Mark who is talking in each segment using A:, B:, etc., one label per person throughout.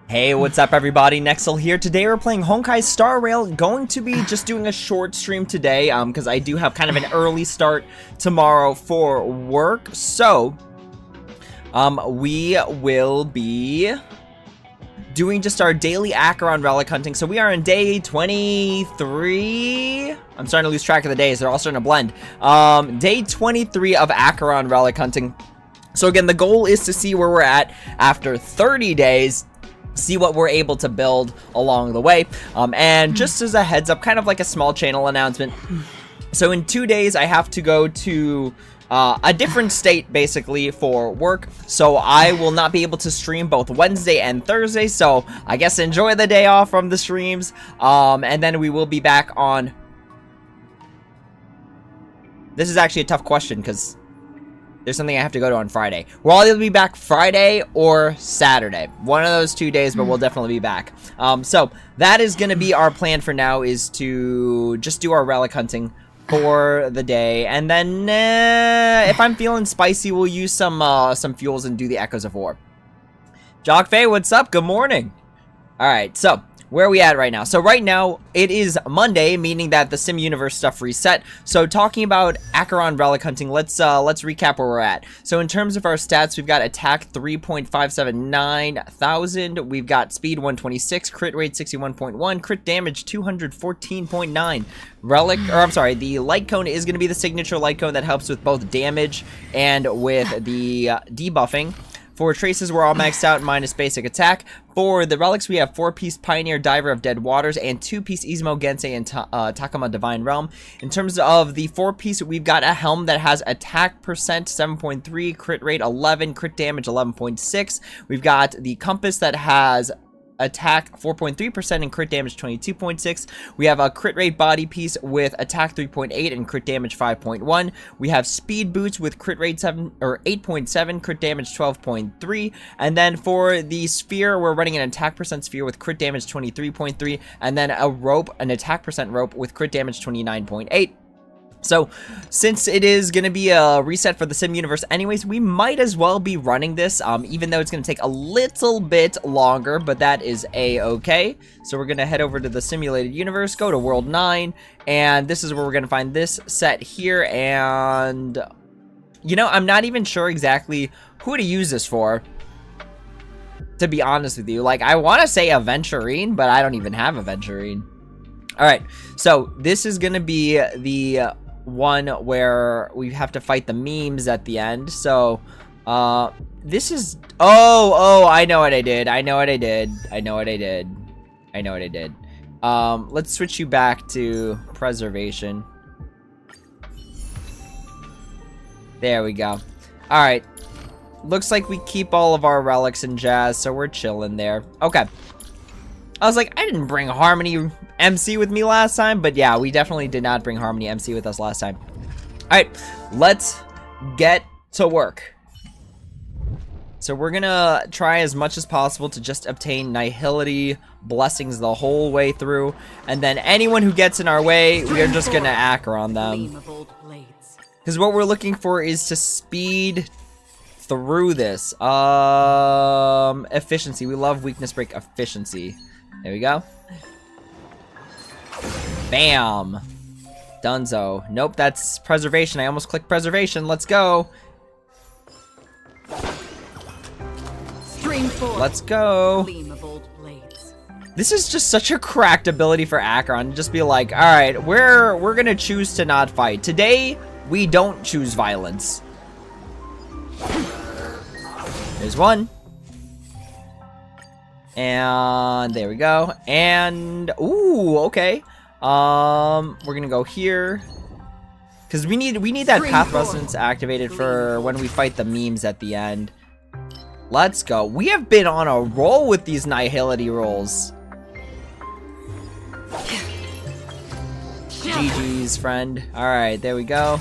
A: Hey, what's up everybody? Nexel here. Today we're playing Honkai Star Rail. Going to be just doing a short stream today because I do have kind of an early start tomorrow for work. So, we will be doing just our daily Acheron relic hunting. So we are on day 23. I'm starting to lose track of the days. They're all starting to blend. Day 23 of Acheron relic hunting. So again, the goal is to see where we're at after 30 days. See what we're able to build along the way. And just as a heads up, kind of like a small channel announcement. So in 2 days, I have to go to a different state basically for work. So I will not be able to stream both Wednesday and Thursday. So I guess enjoy the day off from the streams. And then we will be back on. This is actually a tough question because there's something I have to go to on Friday. We'll either be back Friday or Saturday. One of those 2 days, but we'll definitely be back. So that is going to be our plan for now, is to just do our relic hunting for the day. And then if I'm feeling spicy, we'll use some fuels and do the Echoes of War. Jock Faye, what's up? Good morning. All right, so where are we at right now? So right now, it is Monday, meaning that the Sim Universe stuff reset. So talking about Acheron relic hunting, let's recap where we're at. So in terms of our stats, we've got attack 3.579 thousand. We've got speed 126, crit rate 61.1, crit damage 214.9. Relic, or I'm sorry, the light cone is going to be the signature light cone that helps with both damage and with the debuffing. For traces, we're all maxed out minus basic attack. For the relics, we have 4-piece Pioneer Diver of Dead Waters and 2-piece Izmo Gensei and Takama Divine Realm. In terms of the 4-piece, we've got a helm that has attack percent 7.3, crit rate 11, crit damage 11.6. We've got the compass that has attack 4.3% and crit damage 22.6. We have a crit rate body piece with attack 3.8 and crit damage 5.1. We have speed boots with crit rate 8.7, crit damage 12.3. And then for the sphere, we're running an attack percent sphere with crit damage 23.3, and then a rope, an attack percent rope with crit damage 29.8. So, since it is going to be a reset for the Sim Universe anyways, we might as well be running this, even though it's going to take a little bit longer, but that is a-okay. So we're going to head over to the Simulated Universe, go to World 9, and this is where we're going to find this set here, and, you know, I'm not even sure exactly who to use this for, to be honest with you. Like, I want to say Aventurine, but I don't even have Aventurine. Alright, so this is going to be the one where we have to fight the memes at the end. So this is I know what I did. Let's switch you back to preservation. There we go. All right, looks like we keep all of our relics and jazz, so we're chilling there. Okay, I was like, I didn't bring Harmony MC with me last time, but yeah, we definitely did not bring Harmony MC with us last time. Alright, let's get to work. So we're gonna try as much as possible to just obtain Nihility blessings the whole way through, and then anyone who gets in our way, we're just gonna Acheron them. Because what we're looking for is to speed through this. Efficiency. We love weakness break efficiency. There we go. Bam. Dunzo. Nope, that's preservation. I almost clicked preservation. Let's go. Let's go. This is just such a cracked ability for Acheron. Just be like, alright, we're gonna choose to not fight. Today, we don't choose violence. There's one. And there we go. And ooh, okay. We're gonna go here because we need that path resonance activated for when we fight the memes at the end. Let's go. We have been on a roll with these Nihility rolls. GG's, friend. All right, there we go.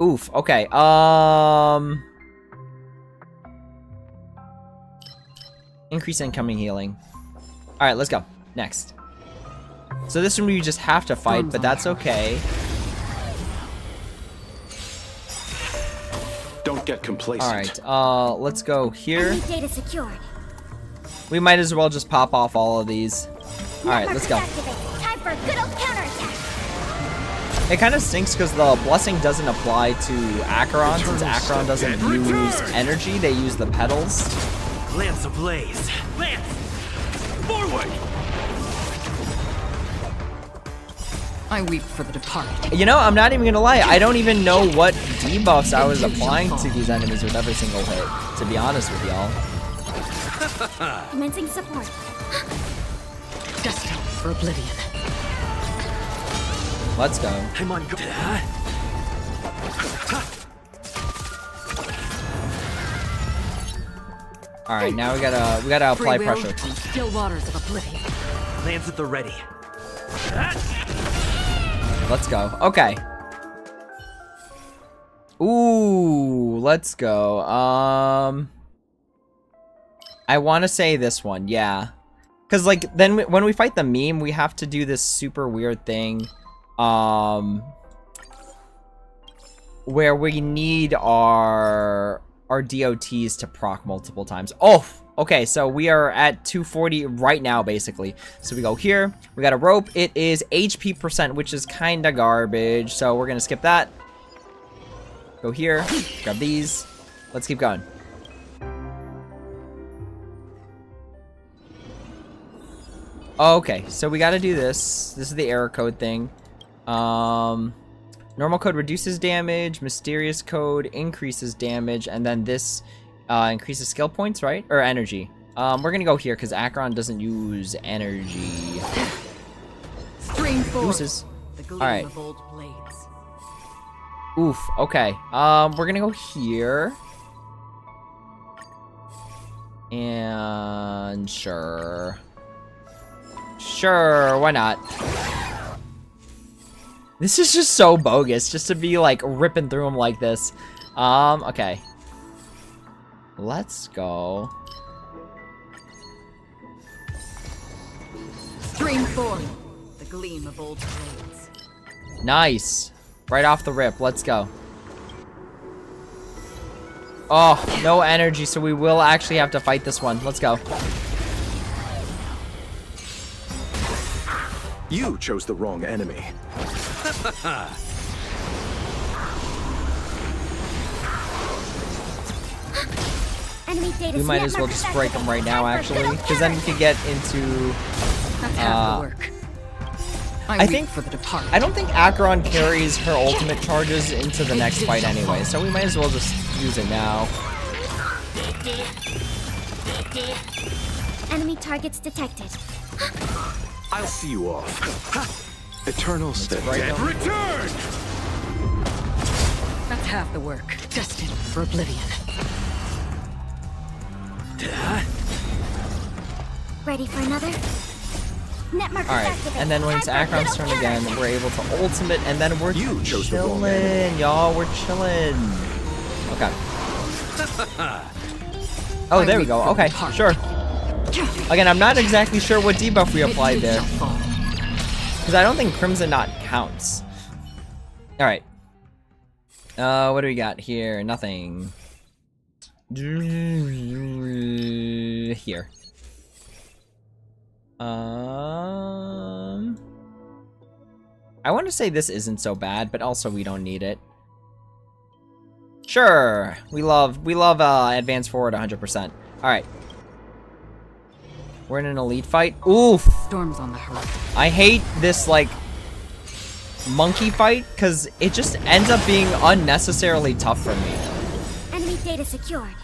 A: Oof. Okay. Increase incoming healing. All right, let's go. Next. So this one we just have to fight, but that's okay.
B: get complacent.
A: Alright, let's go here.
C: Enemy data secured.
A: We might as well just pop off all of these. Alright, let's go.
C: Time for a good old counterattack.
A: It kind of stinks because the blessing doesn't apply to Acheron, since Acheron doesn't use energy, they use the petals.
D: Lance ablaze. Lance! Forward!
E: I weep for the departed.
A: You know, I'm not even gonna lie, I don't even know what debuffs I was applying to these enemies with every single hit, to be honest with y'all.
C: Commencing support.
E: Destined for oblivion.
A: Let's go.
D: I'm on go.
A: Alright, now we gotta apply
E: Free will
A: pressure.
E: from still waters of oblivion.
D: Lance at the ready.
A: Let's go. Okay. Ooh, let's go. I want to say this one, yeah. Because, like, then when we fight the meme, we have to do this super weird thing. Where we need our DOTs to proc multiple times. Oh, okay, so we are at 240 right now, basically. So we go here, we got a rope. It is HP percent, which is kind of garbage. So we're gonna skip that. Go here, grab these. Let's keep going. Okay, so we gotta do this. This is the error code thing. Normal code reduces damage, mysterious code increases damage, and then this increases skill points, right? Or energy. We're gonna go here because Acheron doesn't use energy.
E: Stream forth.
A: Uses.
E: The gleam
A: Alright.
E: of old blades.
A: Oof, okay. We're gonna go here. And sure. Sure, why not? This is just so bogus, just to be like ripping through them like this. Okay. Let's go.
E: Stream forth. The gleam of old blades.
A: Nice. Right off the rip, let's go. Oh, no energy, so we will actually have to fight this one. Let's go.
B: You chose the wrong enemy.
C: Enemy data
A: We might as well just break them right now, actually, because then we could get into...
E: That's half the work.
A: I
E: weep
A: think-
E: for the departed.
A: I don't think Acheron carries her ultimate charges into the next fight anyway, so we might as well just use it now.
C: Enemy targets detected.
B: I'll see you off. Eternal step.
A: break them.
D: Return!
E: That's half the work. Destined for oblivion.
C: Ready for another? Net markers
A: Alright,
C: activated.
A: and then when it's
C: Time for a
A: Acheron's
C: good
A: turn
C: old
A: again,
C: counterattack.
A: we're able to ultimate, and then we're
B: You chose the wrong
A: chilling, y'all. We're chilling. Okay. Oh, there we go. Okay, sure. Again, I'm not exactly sure what debuff we applied there, because I don't think Crimson Knot counts. Alright. What do we got here? Nothing. Here. I want to say this isn't so bad, but also we don't need it. Sure, we love advance forward 100%. All right, we're in an elite fight. Oof!
E: Storms on the horizon.
A: I hate this like monkey fight because it just ends up being unnecessarily tough for me.
C: Enemy data secured.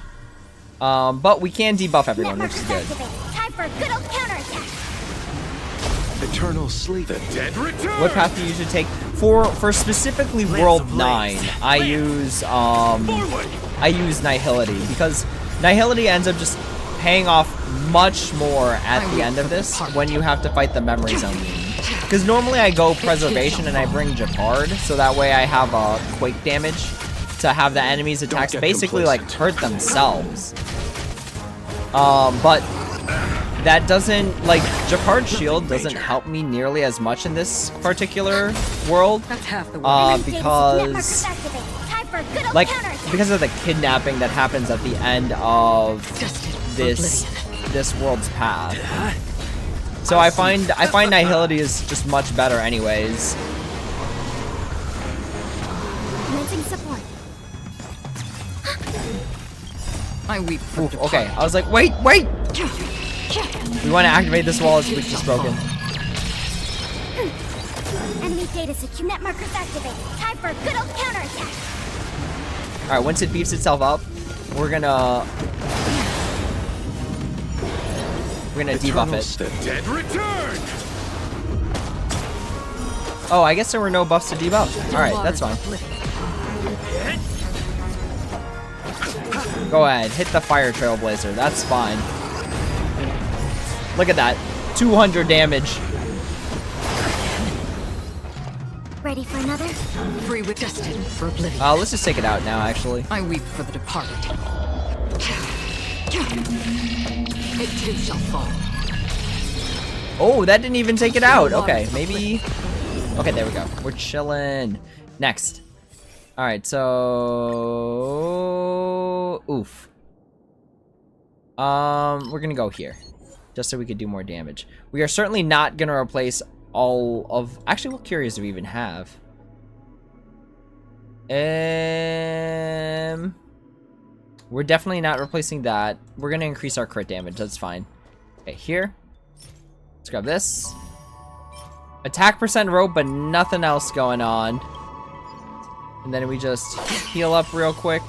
A: But we can debuff
C: Net
A: everyone, which
C: markers
A: is good.
C: activated. Time for a good old counterattack.
B: Eternal sleep.
D: The dead return!
A: What path do you usually take for specifically World
D: ablaze.
A: 9? I use Nihility because Nihility ends up just paying off much more at the end of this when you have to fight the memory zone. Because normally I go Preservation and I bring Japard, so that way I have quake damage to have the enemy's attacks
B: get
A: basically like
B: complacent.
A: hurt themselves. But that doesn't, like, Japard's shield doesn't help me nearly as much in this particular world.
E: That's half the work.
C: Enemy data
A: Because
C: net markers activated. Time Time for a good old
A: like
C: counterattack.
A: because of the kidnapping that happens at the end of this world's path. So I find Nihility is just much better anyways.
C: Commencing support.
E: I weep for
A: Oof, okay, I was like, wait! We want to activate this wall as we've just broken.
C: Enemy data secure. Net markers activated. Time for a good old counterattack.
A: Alright, once it beefs itself up, we're gonna debuff it.
D: Dead return!
A: Oh, I guess there were no buffs to debuff. Alright, that's fine. Go ahead, hit the fire trailblazer. That's fine. Look at that. 200 damage.
C: Ready for another?
E: free with destined for oblivion.
A: Let's just take it out now, actually.
E: I weep for the departed. It too shall fall.
A: Oh, that didn't even take it out. Okay, maybe. Okay, there we go. We're chilling. Next. Alright, so. Oof. We're gonna go here. Just so we could do more damage. We are certainly not gonna replace all of. Actually, what curious do we even have? We're definitely not replacing that. We're gonna increase our crit damage. That's fine. Okay, here. Let's grab this. Attack percent rope, but nothing else going on. And then we just heal up real quick.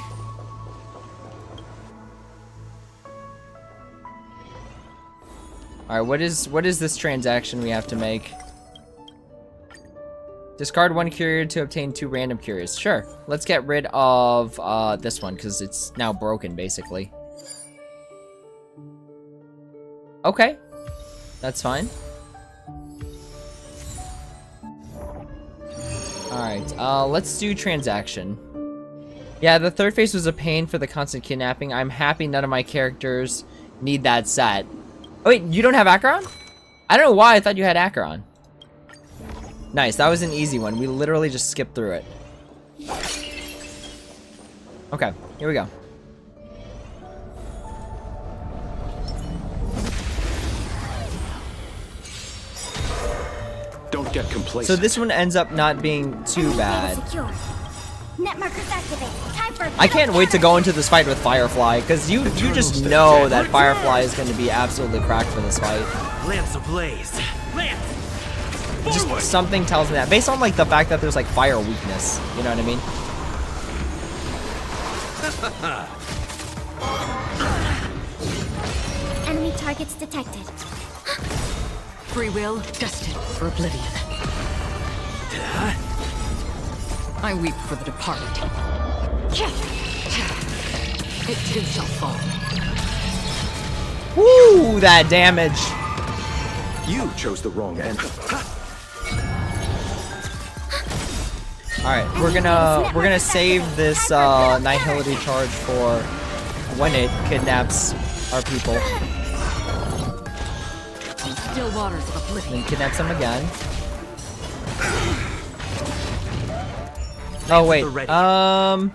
A: Alright, what is this transaction we have to make? Discard one curio to obtain 2 random curios. Sure. Let's get rid of this one, because it's now broken, basically. Okay. That's fine. Alright, let's do transaction. Yeah, the third phase was a pain for the constant kidnapping. I'm happy none of my characters need that set. Oh, wait, you don't have Acheron? I don't know why I thought you had Acheron. Nice, that was an easy one. We literally just skipped through it. Okay, here we go.
B: Don't get complacent.
A: So this one ends up not being too bad.
C: Net markers activated. Time for
A: I can't wait to go into this fight with Firefly, because you just know that Firefly is going to be absolutely cracked for this fight.
D: Lance ablaze. Lance!
A: Just something tells me that, based on like the fact that there's like fire weakness. You know what I mean?
C: enemy targets detected.
E: Free will destined for oblivion. I weep for the departed. It too shall fall.
A: Woo, that damage.
B: You chose the wrong end.
A: All right, we're gonna save this Nihility charge for when it kidnaps our people.
E: Still waters of oblivion.
A: Then kidnaps them again. Oh wait, I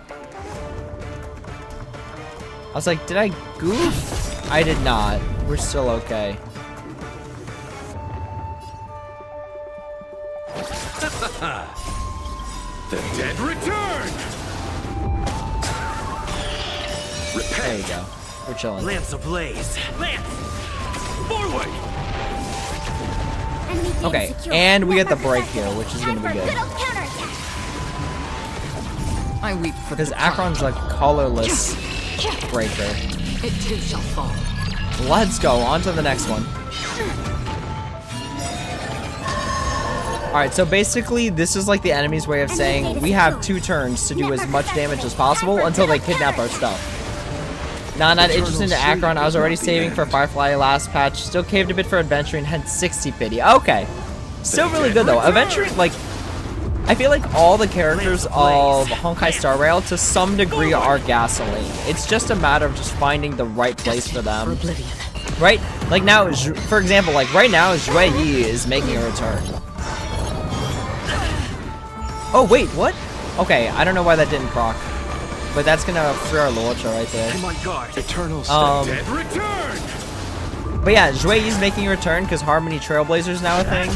A: was like, did I goof? I did not. We're still okay.
B: The dead
D: Return!
A: There you go. We're chilling.
D: Lance ablaze. Lance! Forward!
C: Enemy data
A: Okay,
C: secure.
A: and we
C: Net
A: get the
C: markers
A: break here,
C: activated.
A: which is
C: Time
A: gonna be
C: for a
A: good.
C: old counterattack.
E: I weep for the
A: Because Acheron's a colorless breaker.
E: It too shall fall.
A: Let's go, on to the next one. Alright, so basically, this is like the enemy's way of saying, we have 2 turns to do as much damage as possible until they kidnap our stuff. Nah, not interested in Acheron. I was already saving for Firefly last patch. Still caved a bit for Adventuring, had 60 pity. Okay. Still really good, though. Adventuring, like, I feel like all the characters of Honkai Star Rail, to some degree, are gasoline. It's just a matter of just finding the right place for them.
E: Oblivion.
A: Right? Like now, for example, like right now, Zhui Yi is making a return. Oh, wait, what? Okay, I don't know why that didn't proc. but that's gonna free our Luocha right there.
D: I'm on guard.
B: Eternal
A: Um,
B: step.
D: Dead return!
A: But yeah, Zhui is making a return because Harmony Trailblazer's now a thing.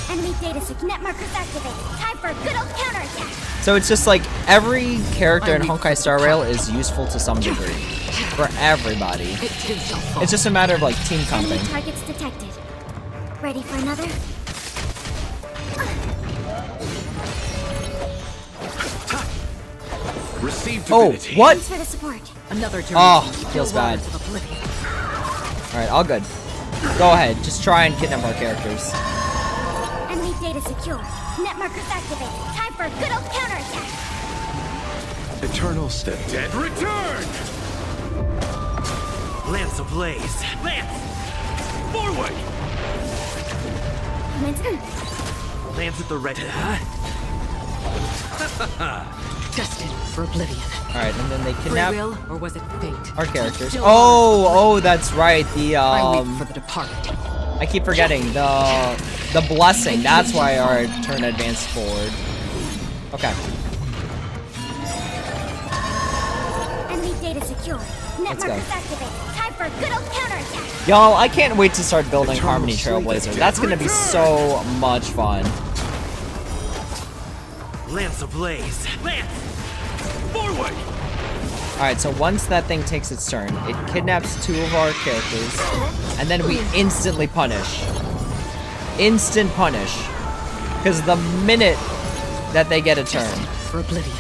C: Enemy data net markers activated. Time for a good old counterattack.
A: So it's just like every character in Honkai Star Rail is useful to some degree for everybody.
E: It too shall fall.
A: It's just a matter of like team
C: Enemy
A: comping.
C: targets detected. Ready for another?
B: Receive
A: Oh,
B: divinity.
A: what?
C: Thanks for the support.
E: Another journey.
A: Oh,
E: Still
A: feels bad.
E: waters of oblivion.
A: Alright, all good. Go ahead, just try and kidnap our characters.
C: Enemy data secure. Net markers activated. Time for a good old counterattack.
B: Eternal step.
D: Dead return! Lance ablaze! Lance! Forward!
C: Momentum.
D: Lance at the ready.
E: Destined for oblivion.
A: Alright, and then they
E: Free
A: kidnap
E: will, or was it fate?
A: our characters.
E: Still
A: Oh, that's right. The
E: I weep for the departed.
A: I keep forgetting the blessing. That's why our turn advanced forward. Okay.
C: Enemy data secure. Net
A: Let's go.
C: markers activated. Time for a good old counterattack.
A: Y'all, I can't wait to start building
B: Eternal
A: Harmony
B: sleep
A: Trailblazer.
B: is
A: That's gonna be so much fun.
D: Lance ablaze! Lance! Forward!
A: Alright, so once that thing takes its turn, it kidnaps 2 of our characters, and then we instantly punish. Instant punish. Because the minute that they get a turn,
E: For oblivion.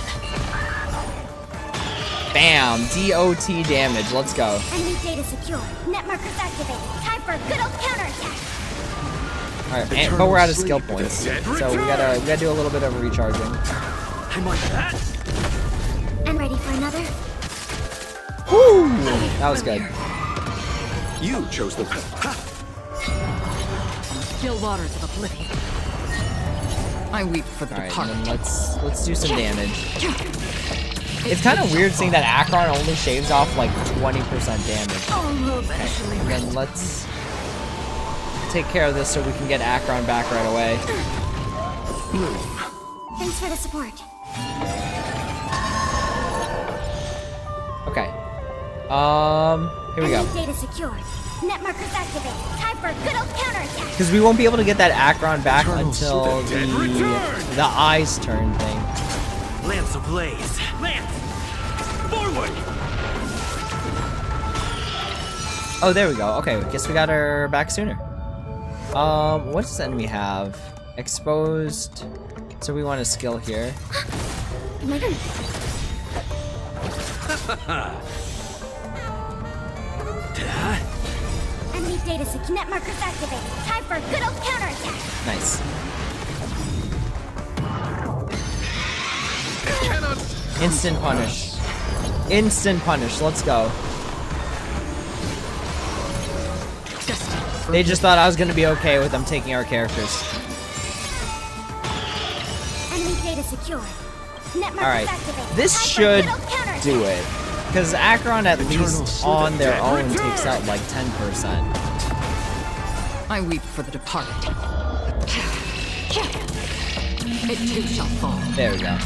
A: bam, DOT damage. Let's go.
C: Enemy data secure. Net markers activated. Time for a good old counterattack.
A: Alright, but we're out of skill points, so we gotta do a little bit of recharging.
D: I'm on that!
C: And ready for another?
A: Woo! That was good.
B: You chose the.
E: Still waters of oblivion. I weep for the
A: Alright, and
E: departed.
A: then let's do some damage. It's kind of weird seeing that Acheron only shaves off like 20% damage.
E: I'll eventually
A: And then let's take care of this so we can get Acheron back right away.
C: Thanks for the support.
A: Okay. Here we go.
C: Enemy data secure. Net markers activated. Time for a good old counterattack.
A: Because we won't be able to get that Acheron back
B: Eternal
A: until
B: Sleep.
A: the eyes turn thing.
D: Lance ablaze! Lance! Forward!
A: Oh, there we go. Okay, guess we got her back sooner. What does the enemy have? Exposed. So we want a skill here.
C: Momentum. Enemy data secure. Net markers activated. Time for a good old counterattack.
A: Nice.
B: Cannot.
A: Instant punish. Instant punish. Let's go.
E: Destined for
A: They just thought I was gonna be okay with them taking our characters.
C: Enemy data secure. Net markers
A: Alright.
C: activated.
A: This
C: Time for a
A: should
C: good old counterattack.
A: do it. Because Acheron at
B: Eternal
A: least
B: Sleep
A: on their
B: Dead
A: own
D: Return.
A: takes out like 10%.
E: I weep for the departed. It too shall fall.
A: There we go.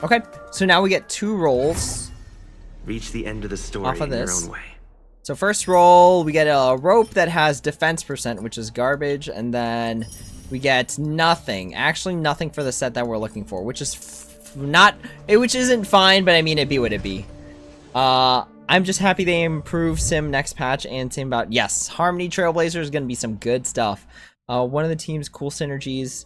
A: Okay, so now we get 2 rolls.
D: Reach the end of the story
A: Off of
D: in your
A: this.
D: own way.
A: So first roll, we get a rope that has defense %, which is garbage, and then we get nothing. Actually, nothing for the set that we're looking for, which is which isn't fine, but I mean, it'd be what it be. I'm just happy they improve Sim next patch and Sim about yes, Harmony Trailblazer is gonna be some good stuff. One of the team's cool synergies.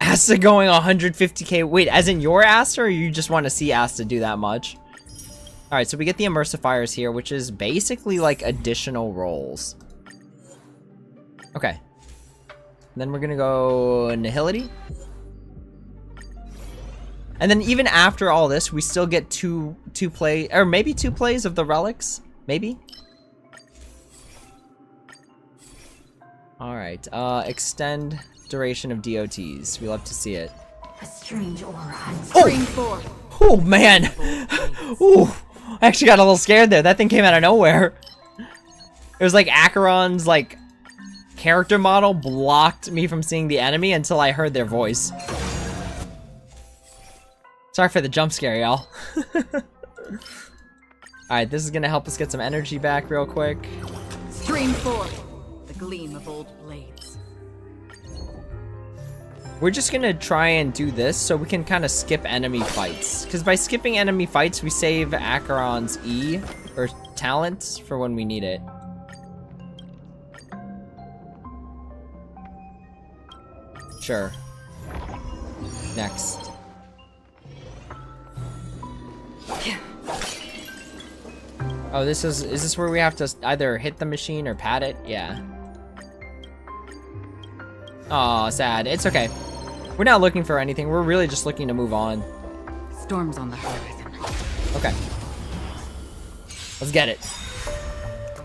A: Asta going 150k. Wait, as in your Asta, or you just want to see Asta do that much? Alright, so we get the Immersifiers here, which is basically like additional rolls. Okay. And then we're gonna go Nihility. And then even after all this, we still get two plays of the relics? Maybe? Alright, extend duration of DOTs. We love to see it.
C: A strange aura.
E: Spring forth.
A: Oh man! Ooh, I actually got a little scared there. That thing came out of nowhere. It was like Acheron's like character model blocked me from seeing the enemy until I heard their voice. Sorry for the jump scare, y'all. Alright, this is gonna help us get some energy back real quick.
E: Stream forth the gleam of old blades.
A: We're just gonna try and do this so we can kind of skip enemy fights. Because by skipping enemy fights, we save Acheron's E, or talent, for when we need it. Sure. Next. Oh, is this where we have to either hit the machine or pat it? Yeah. Aw, sad. It's okay. We're not looking for anything. We're really just looking to move on.
E: Storms on the horizon.
A: Okay. Let's get it.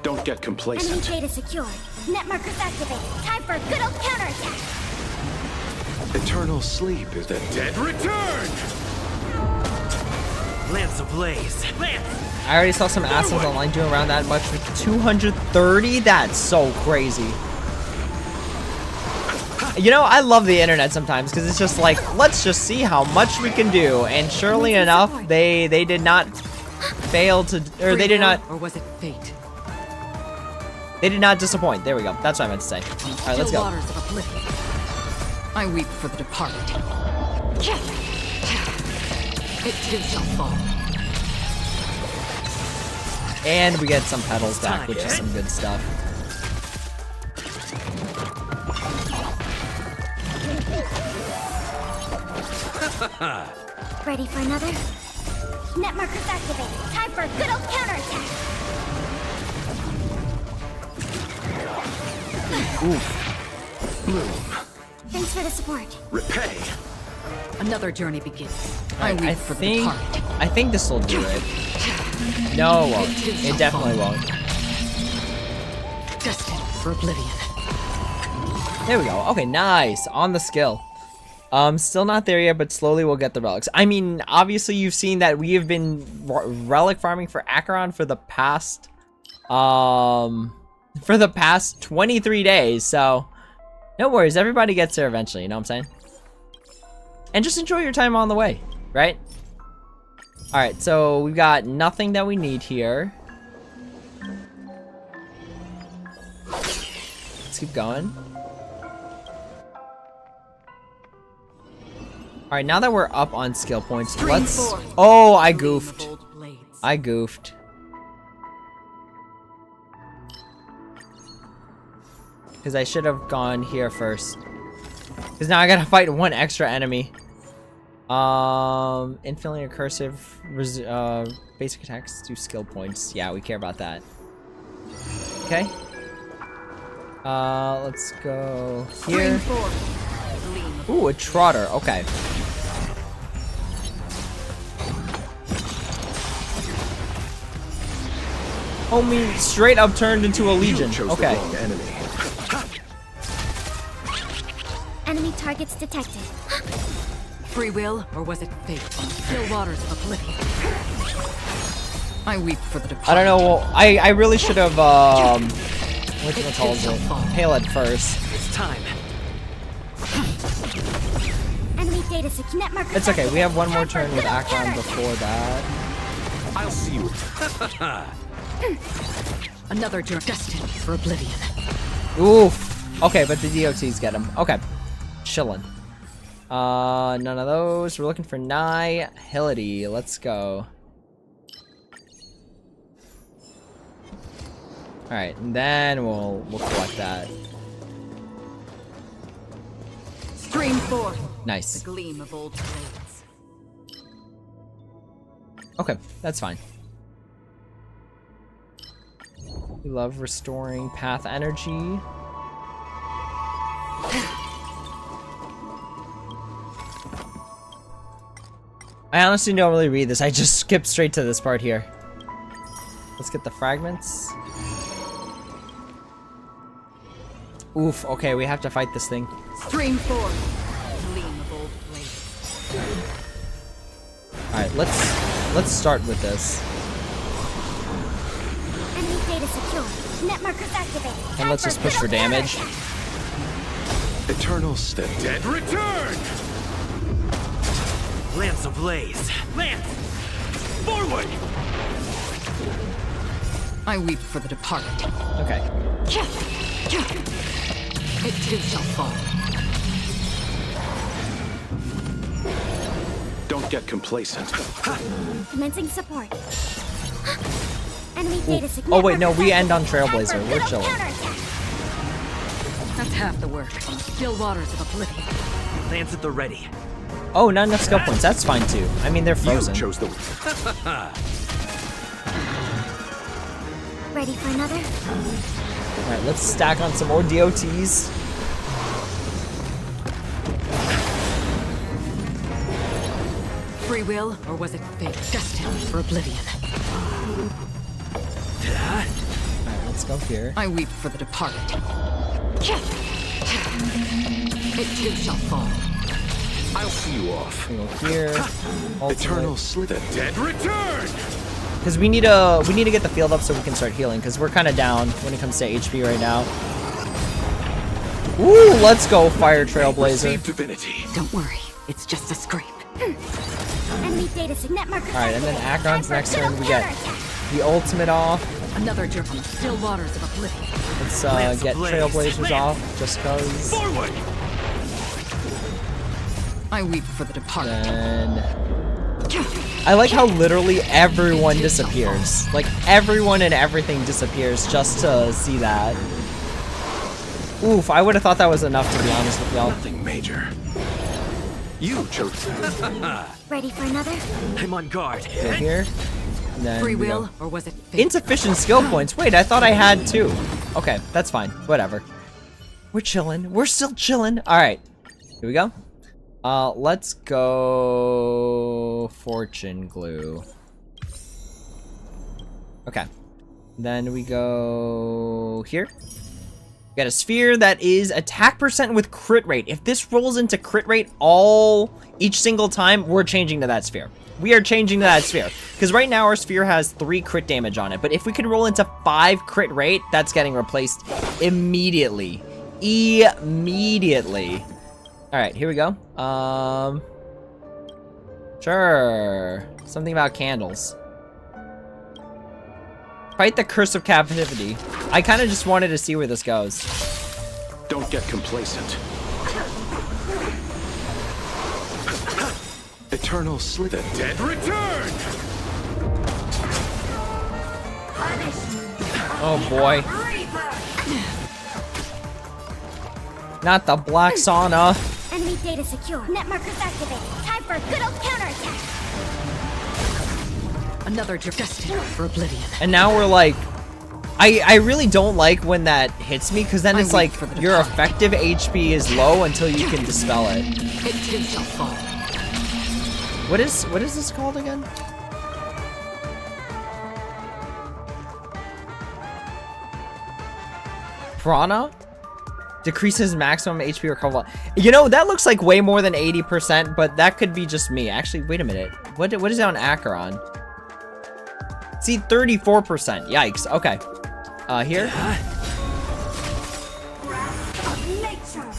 B: Don't get
C: Enemy
B: complacent.
C: data secured. Net markers activated. Time for a good old counterattack.
B: Eternal sleep is the dead return!
D: Lance ablaze. Lance!
A: I already saw some assholes online doing around that much with 230. That's so crazy. You know, I love the internet sometimes because it's just like, let's just see how much we can do. And surely enough, they did not fail to, or they did not,
E: Or was it fate?
A: they did not disappoint. There we go. That's what I meant to say. All right, let's
E: Still
A: go.
E: waters of oblivion. I weep for the departed. It too shall fall.
A: And we get some petals back, which is some good stuff.
C: Ready for another? Net markers activated. Time for a good old counterattack.
B: Bloom.
C: Thanks for the support.
B: Repay.
E: Another journey begins. I weep for the
A: think,
E: departed.
A: I think this will do it. No, it won't. It definitely won't.
E: Destined for oblivion.
A: There we go. Okay, nice. On the skill. Still not there yet, but slowly we'll get the relics. I mean, obviously you've seen that we have been relic farming for Acheron for the past 23 days, so no worries. Everybody gets there eventually, you know what I'm saying? And just enjoy your time on the way, right? Alright, so we've got nothing that we need here. Let's keep going. Alright, now that we're up on skill points, let's... Oh, I goofed. I goofed. Because I should have gone here first. Because now I gotta fight one extra enemy. Infinitely recursive, basic attacks do skill points. Yeah, we care about that. Okay. Let's go here. Ooh, a trotter. Okay. Homie straight up turned into a legion.
B: You chose
A: Okay.
B: the wrong enemy.
C: Enemy targets detected.
E: Free will, or was it fate? Still waters of oblivion. I weep for the departed.
A: I don't know. Well, I really should have what calls it? Paled first.
D: It's time.
C: Enemy data secure. Net markers
A: It's okay. We have one more
C: activated.
A: turn with
C: Time for a
A: Acheron
C: good old
A: before that.
B: I'll see you.
E: Another journey destined for oblivion.
A: Oof. Okay, but the DOTs get him. Okay. Chillin'. None of those. We're looking for Nihility. Let's go. Alright, and then we'll collect that.
E: Stream forth
A: Nice.
E: the gleam of old blades.
A: Okay, that's fine. We love restoring path energy. I honestly don't really read this. I just skipped straight to this part here. Let's get the fragments. Oof, okay, we have to fight this thing.
E: Stream forth gleam of old blades.
A: Alright, let's start with this.
C: Enemy data secure. Net markers activated.
A: And let's just push for damage.
B: Eternal the dead return.
D: Lance ablaze. Lance! Forward!
E: I weep for the departed.
A: Okay.
E: It too shall fall.
B: Don't get complacent.
C: Commencing support. Enemy data signal.
A: Oh wait, no, we end on Trailblazer. We're chilling.
E: That's half the work on the still waters of oblivion.
D: Lance at the ready.
A: Oh, not enough skill points. That's fine too. I mean, they're frozen.
B: You chose the.
C: Ready for another?
A: Alright, let's stack on some more DOTs.
E: Free will, or was it fate destined for oblivion?
A: Alright, let's go here.
E: I weep for the departed. It too shall fall.
B: I'll see you off.
A: We go here.
B: Eternal sleep. The dead return.
A: Because we need to get the field up so we can start healing. Because we're kind of down when it comes to HP right now. Ooh, let's go, Fire Trailblazer.
B: Receive divinity.
E: Don't worry, it's just a scrape.
C: Enemy data signal. Net markers
A: Alright, and then
C: activated.
A: Acheron's
C: Time
A: next
C: for
A: turn.
C: good
A: We get
C: counterattack.
A: the ultimate off.
E: Another jerk on the still waters of oblivion.
A: Let's get Trailblazers off just because.
D: Forward!
E: I weep for the departed.
A: And I like how literally everyone disappears. Like everyone and everything disappears just to see that. Oof, I would have thought that was enough to be honest with y'all.
B: Nothing major. You chose.
C: Ready for another?
D: I'm on guard.
A: Go here. And then
E: Free
A: we go.
E: will, or was it fate?
A: Insufficient skill points. Wait, I thought I had 2. Okay, that's fine. Whatever. We're chilling. We're still chilling. Alright. Here we go. Let's go Fortune Glue. Okay. Then we go here. We got a sphere that is attack percent with crit rate. If this rolls into crit rate each single time, we're changing to that sphere. We are changing to that sphere. Because right now our sphere has 3 crit damage on it. But if we can roll into 5 crit rate, that's getting replaced immediately. Immediately. Alright, here we go. Sure. Something about candles. Fight the curse of captivity. I kind of just wanted to see where this goes.
B: Don't get complacent. Eternal sleep. The dead return.
A: Oh boy. Not the black sauna.
C: Enemy data secure. Net markers activated. Time for a good old counterattack.
E: Another jerk destined for oblivion.
A: And now we're like, I really don't like when that hits me, because then it's like your effective HP is low until you can dispel it.
E: It too shall fall.
A: What is this called again? Prana? Decreases maximum HP recoverable. You know, that looks like way more than 80%, but that could be just me. Actually, wait a minute. What is that on Acheron? See, 34%. Yikes. Okay. Here.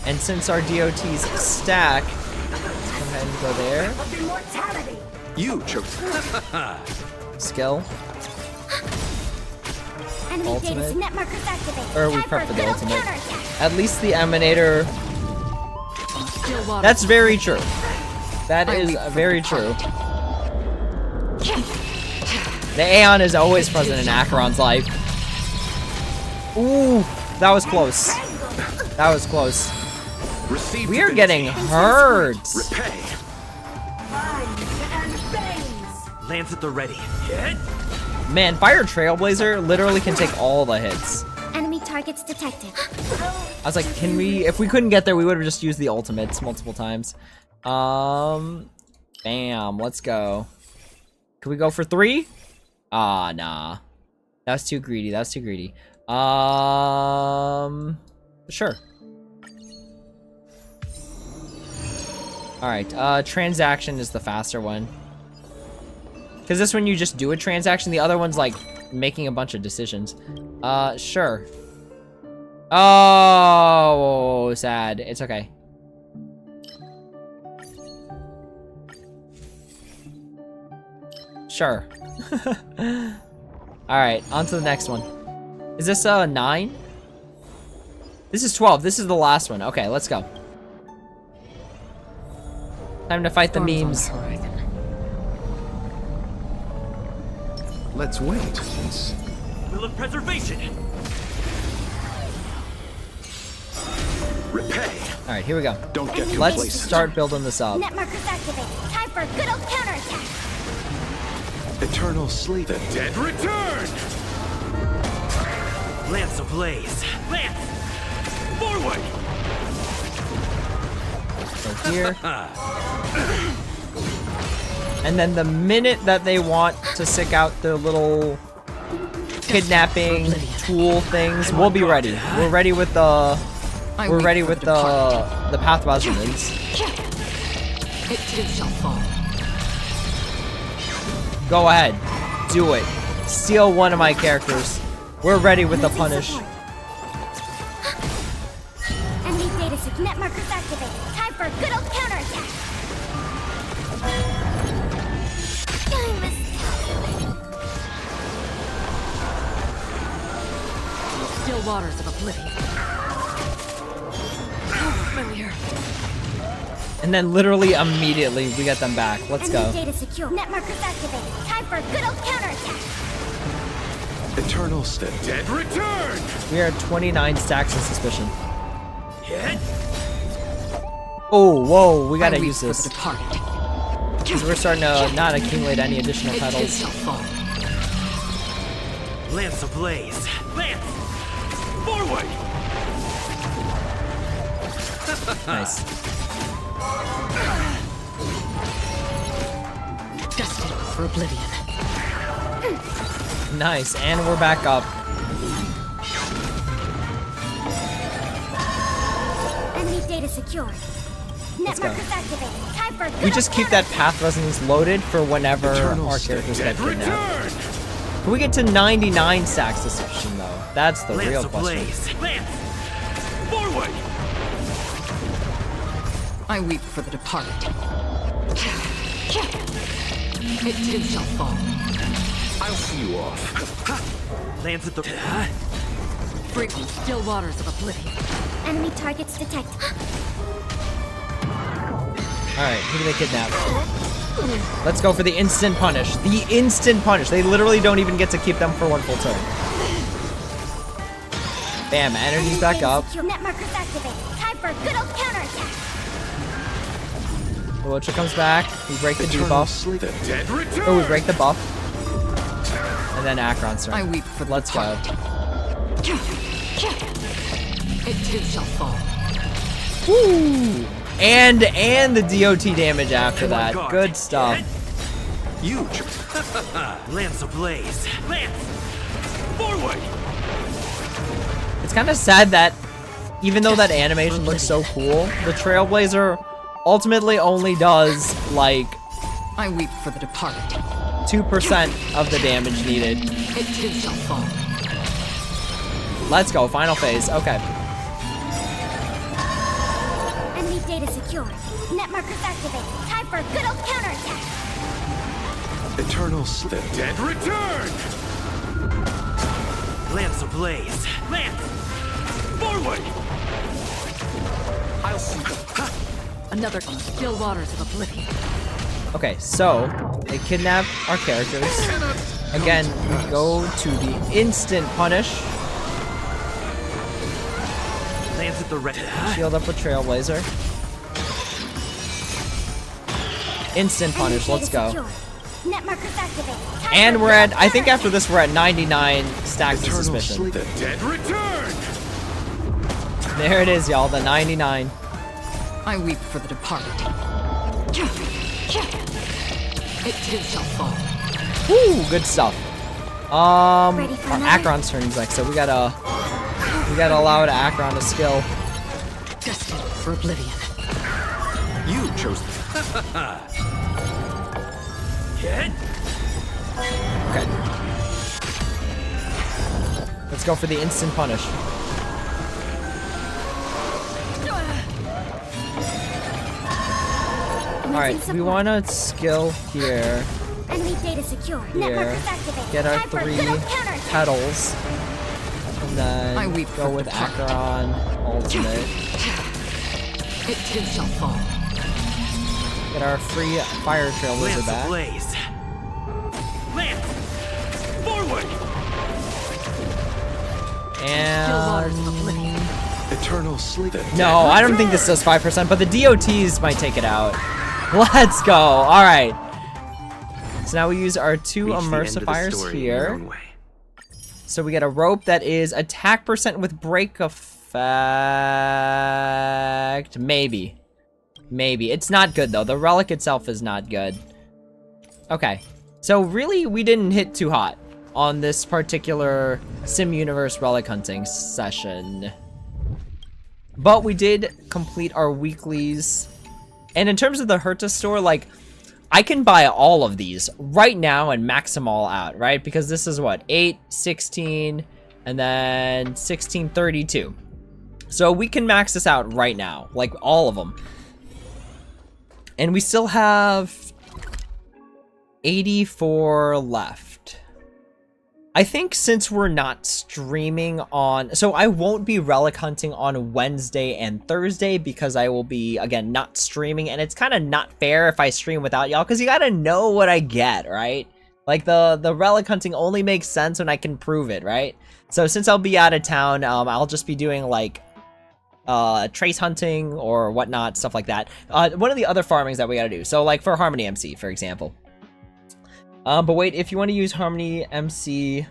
A: And since our DOTs stack, let's go ahead and go there.
B: You chose.
A: Skill.
C: Enemy
A: Ultimate.
C: data net markers activated.
A: Or we
C: Time
A: prep
C: for
A: for
C: a
A: the
C: good old
A: ultimate.
C: counterattack.
A: At least the Emanator.
E: Still waters.
A: That's very true. That is very true. The Aeon is always present in Acheron's life. Ooh, that was close. That was close.
B: Receive
A: We are
B: divinity.
A: getting hurt.
B: Repay.
D: Lance at the ready. Hit!
A: Man, Fire Trailblazer literally can take all the hits.
C: Enemy targets detected.
A: I was like, if we couldn't get there, we would have just used the ultimates multiple times. Bam, let's go. Can we go for 3? Ah, nah. That was too greedy, Sure. Alright, transaction is the faster one. Because this one you just do a transaction, the other one's like making a bunch of decisions. Sure. Oh, sad. It's okay. Sure. Alright, on to the next one. Is this 9? This is 12. This is the last one. Okay, let's go. Time to fight the
E: Storms on
A: memes.
E: the horizon.
B: Let's wait.
D: Will of preservation.
B: Repay.
A: Alright, here we go.
B: Don't get
A: Let's
B: complacent.
A: start building this up.
C: Net markers activated. Time for a good old counterattack.
B: Eternal sleep. The dead return.
D: Lance ablaze. Lance! Forward!
A: So here. And then the minute that they want to sick out their little kidnapping tool things, we'll be ready. We're ready with the the path resonance.
E: It too shall fall.
A: Go ahead. Do it. Steal one of my characters. We're ready with the punish.
C: Enemy data sync. Net markers activated. Time for a good old counterattack. I missed.
E: Still waters of oblivion. Oh, familiar.
A: And then literally immediately we get them back. Let's
C: Enemy
A: go.
C: data secure. Net markers activated. Time for a good old counterattack.
B: Eternal sleep. Dead return.
A: We are at 29 stacks of suspicion.
D: Hit!
A: Oh, whoa, we gotta
E: I weep
A: use
E: for the
A: this.
E: departed.
A: Because we're starting to not accumulate any additional
E: It too
A: petals.
E: shall fall.
D: Lance ablaze. Lance! Forward!
A: Nice.
E: Destined for oblivion.
A: Nice, and we're back up.
C: Enemy data secured. Net
A: Let's go.
C: markers activated. Time for a good
A: We just
C: old
A: keep that
C: counterattack.
A: path resonance loaded for whenever
B: Eternal
A: our
B: sleep.
A: characters get
B: Dead
A: kidnapped.
B: return.
A: Can we get to 99 stacks of suspicion though? That's the real
D: Lance
A: question.
D: ablaze. Lance! Forward!
E: I weep for the departed. It too shall fall.
B: I'll see you off.
D: Lance at the...
E: Frequent still waters of oblivion.
C: Enemy targets detected.
A: Alright, who do they kidnap? Let's go for the instant punish. The instant punish. They literally don't even get to keep them for one full turn. Bam, energy's
C: Enemy
A: back
C: data
A: up.
C: secure. Net markers activated. Time for a good old counterattack.
A: The Witcher comes back. We break the
B: Eternal
A: debuff.
B: sleep. The dead return.
A: Oh, we break the buff. And then Acheron's
E: I
A: turn.
E: weep for the
A: Let's go.
E: departed. It too shall fall.
A: Woo! And the DOT damage after
D: Come on,
A: that.
D: guard.
A: Good stuff.
D: Hit!
B: Huge.
D: Lance ablaze. Lance! Forward!
A: It's kind of sad that even though that animation looks so cool, the Trailblazer ultimately only does like
E: I weep for the departed.
A: 2% of the damage needed.
E: It too shall fall.
A: Let's go, final phase. Okay.
C: Enemy data secured. Net markers activated. Time for a good old counterattack.
B: Eternal sleep. The dead return.
D: Lance ablaze. Lance! Forward!
B: I'll see you.
E: Another still waters of oblivion.
A: Okay, so they kidnap our characters. Again, we go to the instant punish.
D: Lance at the ready.
A: Shield up with Trailblazer. Instant punish,
C: Enemy
A: let's
C: data
A: go.
C: secured. Net markers activated. Time
A: And
C: for a
A: we're
C: good
A: at,
C: old
A: I think after
C: counterattack.
A: this we're at 99 stacks of
B: Eternal
A: suspicion.
B: sleep. The dead return.
A: There it is, y'all, the 99.
E: I weep for the departed. It too shall fall.
A: Woo, good stuff.
C: Ready for another?
A: Acheron's turn next, so we gotta allow to Acheron to skill.
E: Destined for oblivion.
B: You chose.
D: Hit!
A: Okay. Let's go for the instant punish. Alright, we want to skill here.
C: Enemy data secure.
A: Here.
C: Network activated.
A: Get our
C: Time for
A: 3
C: good old counterattack.
A: petals. And
E: I
A: then
E: weep
A: go
E: for
A: with
E: the
A: Acheron ultimate.
E: It too shall fall.
A: Get our free fire trailblazer
D: Lance
A: back.
D: ablaze. Lance! Forward!
E: Still waters of
A: And
E: oblivion.
B: Eternal sleep.
A: no, I don't think this does 5%, but the DOTs might take it out. Let's go. All right. So now we use our 2
D: Reach the end of the
A: emulsifiers
D: story in your
A: here.
D: own way.
A: So we get a rope that is attack percent with break effect. Maybe. Maybe. It's not good though. The relic itself is not good. Okay. So really, we didn't hit too hot on this particular Sim Universe relic hunting session. But we did complete our weeklies. And in terms of the Herta store, like, I can buy all of these right now and max them all out, right? Because this is what, 8, 16, and then 1632. So we can max this out right now, like all of them. And we still have 84 left. I think since we're not streaming on... So I won't be relic hunting on Wednesday and Thursday because I will be, again, not streaming. And it's kind of not fair if I stream without y'all because you gotta know what I get, right? Like, the relic hunting only makes sense when I can prove it, right? So since I'll be out of town, I'll just be doing, like, trace hunting or whatnot, stuff like that. One of the other farmings that we gotta do. So, like, for Harmony MC, for example. But wait, if you want to use Harmony MC,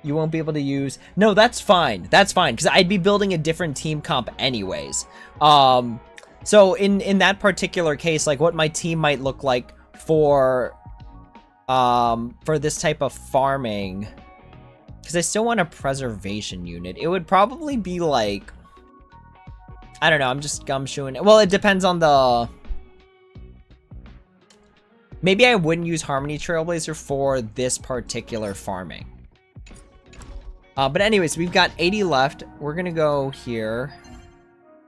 A: you won't be able to use... No, that's fine. That's fine, because I'd be building a different team comp anyways. So in that particular case, like, what my team might look like for this type of farming... Because I still want a preservation unit. It would probably be, like... I don't know, I'm just gumshoeing it. Well, it depends on the... Maybe I wouldn't use Harmony Trailblazer for this particular farming. But anyways, we've got 80 left. We're gonna go here.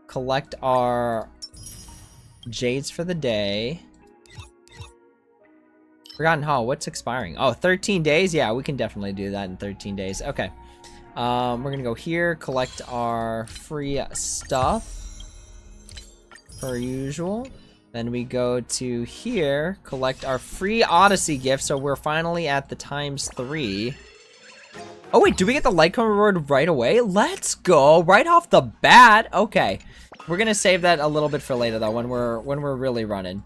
A: Collect our Jades for the day. Forgotten Hall, what's expiring? Oh, 13 days? Yeah, we can definitely do that in 13 days. Okay. We're gonna go here, collect our free stuff. Per usual. Then we go to here, collect our free Odyssey gift, so we're finally at the ×3. Oh wait, do we get the Lycon reward right away? Let's go, right off the bat. Okay, we're gonna save that a little bit for later though, when we're really running.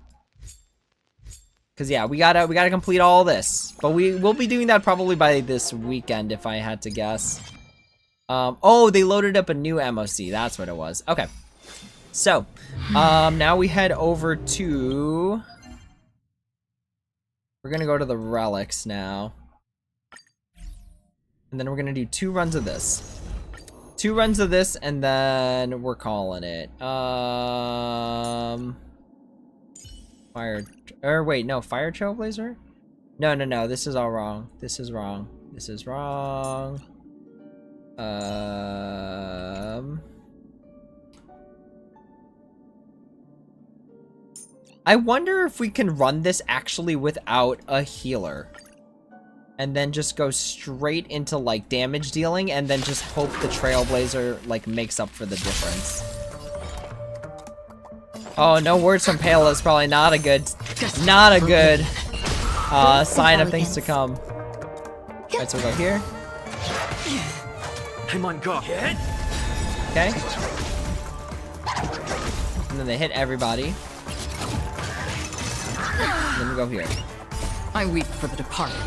A: Cause yeah, we gotta complete all this, but we'll be doing that probably by this weekend if I had to guess. Oh, they loaded up a new MOC. That's what it was. Okay. So, now we head over to... We're gonna go to the relics now. And then we're gonna do 2 runs of this. 2 runs of this, and then we're calling it. Fire... Or wait, no, Fire Trailblazer? No, this is all wrong. This is wrong. This is wrong. I wonder if we can run this actually without a healer. And then just go straight into, like, damage dealing, and then just hope the Trailblazer, like, makes up for the difference. Oh, no words from Pale is probably not a good sign of things to come. Alright, so we'll go here.
D: I'm on guard.
A: Okay. And then they hit everybody. And then we go here.
E: I weep for the departed.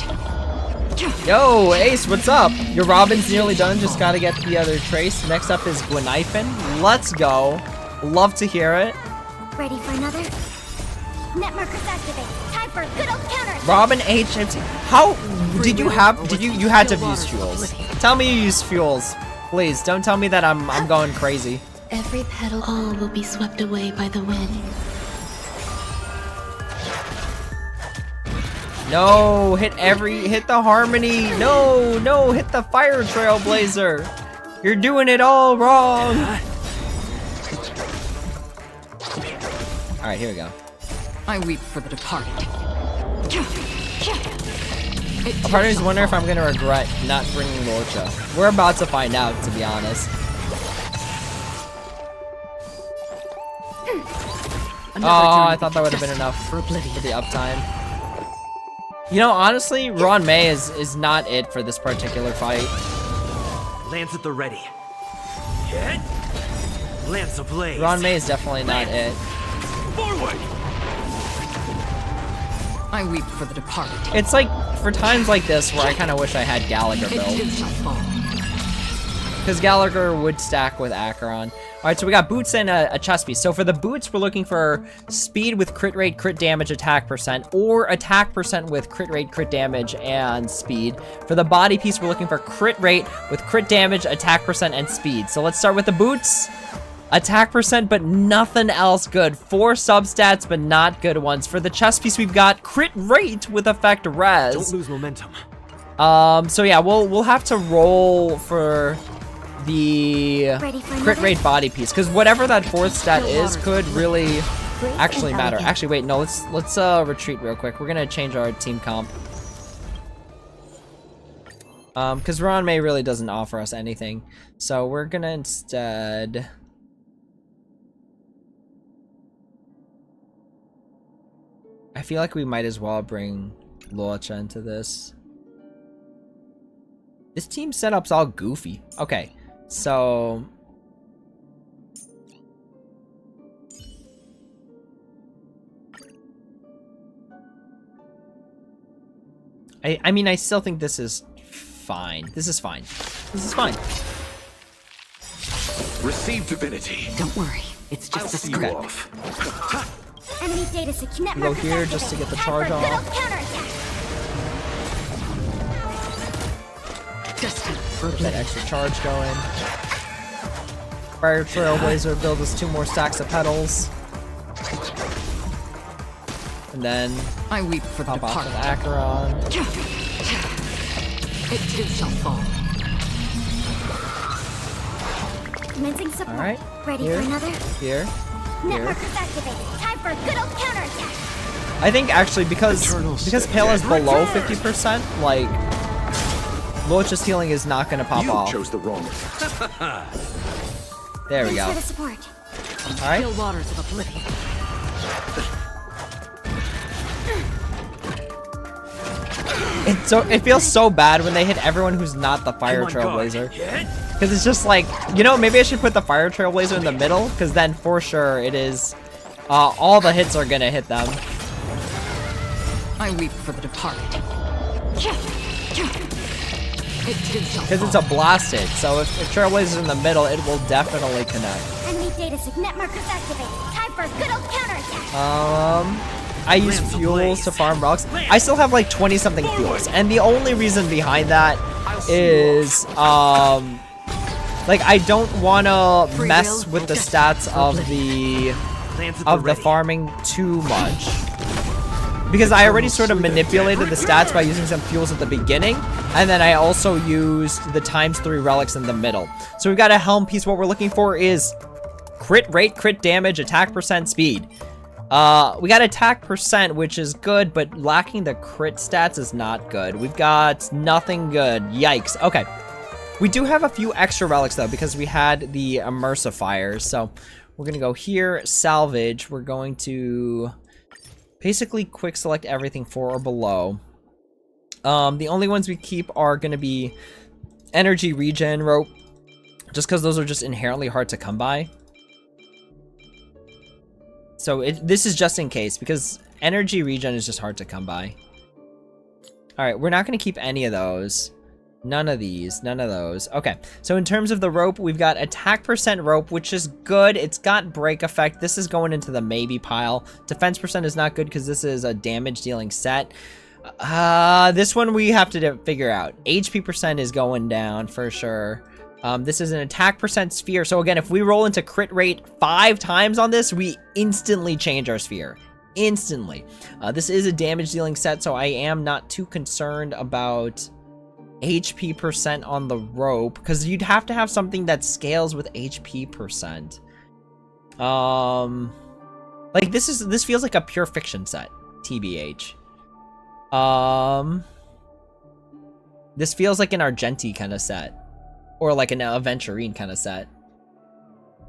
A: Yo, Ace, what's up? Your Robin's nearly done, just gotta get the other trace. Next up is Gweniphen. Let's go. Love to hear it.
C: Ready for another? Net markers activated. Time for a good old counterattack.
A: Robin HMC. How did you have you had to use fuels? Tell me you use fuels. Please, don't tell me that I'm going crazy.
F: Every petal, all will be swept away by the wind.
A: No, hit the harmony. No, hit the fire trailblazer. You're doing it all wrong. All right, here we go.
E: I weep for the departed.
A: A part of me is wondering if I'm gonna regret not bringing Lorcha. We're about to find out, to be honest. Oh, I thought that would have been enough for the uptime. You know, honestly, Ron May is not it for this particular fight.
D: Lance at the ready. Hit. Lance ablaze.
A: Ron May is definitely not it.
D: Forward.
E: I weep for the departed.
A: It's like, for times like this where I kind of wish I had Gallagher
E: It
A: built.
E: too shall fall.
A: Because Gallagher would stack with Acheron. Alright, so we got boots and a chest piece. So for the boots, we're looking for speed with crit rate, crit damage, attack percent, or attack percent with crit rate, crit damage, and speed. For the body piece, we're looking for crit rate with crit damage, attack percent, and speed. So let's start with the boots. Attack percent, but nothing else good. 4 substats, but not good ones. For the chest piece, we've got crit rate with effect res.
D: Don't lose momentum.
A: So yeah, we'll have to roll for the crit rate body piece, because whatever that 4th stat is could really actually matter. Actually, wait, no, let's retreat real quick. We're gonna change our team comp. Because Ron May really doesn't offer us anything. So we're gonna instead... I feel like we might as well bring Lorcha into this. This team setup's all goofy. Okay, so... I mean, I still think this is fine. This is fine. This is fine.
B: Receive divinity.
E: Don't worry, it's just
B: I'll
E: a
B: see you
E: script.
B: off.
C: Enemy data secure.
A: Go here just to get the charge off.
E: Destined for
A: Get that
E: oblivion.
A: extra charge going. Fire Trailblazer, build us 2 more stacks of petals. And then
E: I weep for the
A: pop off with
E: departed.
A: Acheron.
E: It too shall fall.
C: Commencing support.
A: Alright,
C: Ready
A: here.
C: for another?
A: Here.
C: Networkers activated. Time for a good old counterattack.
A: I think actually because Pale is below 50%, like Lorcha's healing is not gonna pop
B: You
A: off.
B: chose the wrong.
A: There we
C: Thanks
A: go.
C: for the support.
A: Alright.
E: Still waters of oblivion.
A: It feels so bad when they hit everyone who's not the Fire
D: Come on, guard.
A: Trailblazer.
D: Hit.
A: Because it's just like, you know, maybe I should put the Fire Trailblazer in the middle, because then for sure it is, all the hits are gonna hit them.
E: I weep for the departed. It too shall
A: Because it's
E: fall.
A: a blasted, so if Trailblazer's in the middle, it will definitely connect.
C: Enemy data networkers activated. Time for a good old counterattack.
A: I use fuels to farm rocks. I still have like 20 something fuels, and the only reason behind that is, like I don't want to mess with the stats of the
D: Lance at
A: of the
D: ready.
A: farming too much, because I already sort of manipulated the stats by using some fuels at the beginning, and then I also used the ×3 relics in the middle. So we've got a helm piece. What we're looking for is crit rate, crit damage, attack percent, speed. We got attack percent, which is good, but lacking the crit stats is not good. We've got nothing good. Yikes. Okay. We do have a few extra relics, though, because we had the emulsifiers. So we're going to go here, salvage. We're going to basically quick select everything 4 or below. The only ones we keep are going to be energy regen rope, just because those are just inherently hard to come by. So this is just in case, because energy regen is just hard to come by. Alright, we're not going to keep any of those. None of these, none of those. Okay, so in terms of the rope, we've got attack percent rope, which is good. It's got break effect. This is going into the maybe pile. Defense percent is not good because this is a damage dealing set. This one we have to figure out. HP percent is going down for sure. This is an attack percent sphere. So again, if we roll into crit rate 5 times on this, we instantly change our sphere. instantly. This is a damage dealing set, so I am not too concerned about HP percent on the rope, because you'd have to have something that scales with HP percent. Like this feels like a pure fiction set, TBH. This feels like an Argenti kind of set, or like an Aventurine kind of set.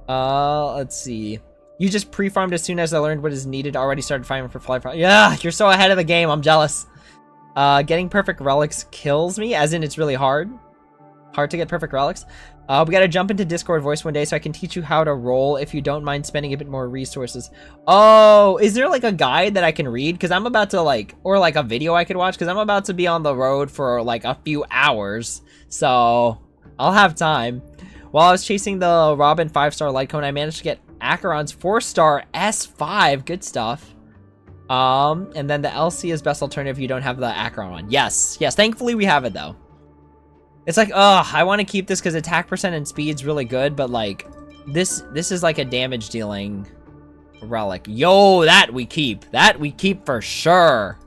A: Let's see. You just pre-farmed as soon as I learned what is needed. Already started farming for fly. Yeah, you're so ahead of the game. I'm jealous. Getting perfect relics kills me, as in it's really hard. Hard to get perfect relics. We gotta jump into Discord voice one day so I can teach you how to roll if you don't mind spending a bit more resources. Oh, is there like a guide that I can read? Because I'm about to like, or like a video I could watch, because I'm about to be on the road for like a few hours. So I'll have time. While I was chasing the Robin 5-star light cone, I managed to get Acheron's 4-star S5. Good stuff. And then the LC is best alternative if you don't have the Acheron one. Yes, yes. Thankfully we have it though. It's like, I want to keep this because attack percent and speed's really good, but like, this is like a damage dealing relic. Yo, that we keep for sure.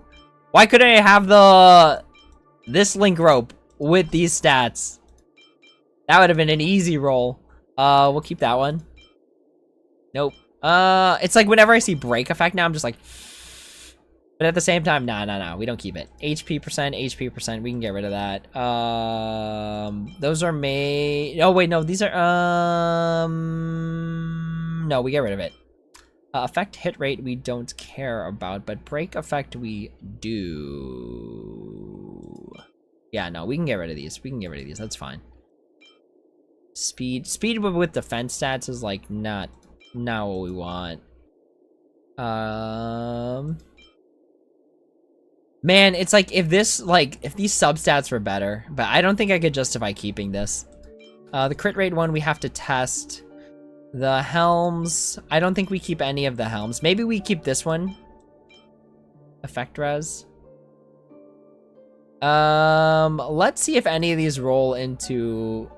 A: Why couldn't I have this link rope with these stats? That would have been an easy roll. We'll keep that one. Nope. It's like whenever I see break effect now, I'm just like, but at the same time, no, we don't keep it. HP percent, we can get rid of that. Those are made. Oh wait, no, these are no, we get rid of it. Effect hit rate we don't care about, but break effect we do. Yeah, no, we can get rid of these. That's fine. Speed with defense stats is like not what we want. Man, it's like if these substats were better, but I don't think I could justify keeping this. The crit rate one we have to test. The helms, I don't think we keep any of the helms. Maybe we keep this one. Effect res. Let's see if any of these roll into.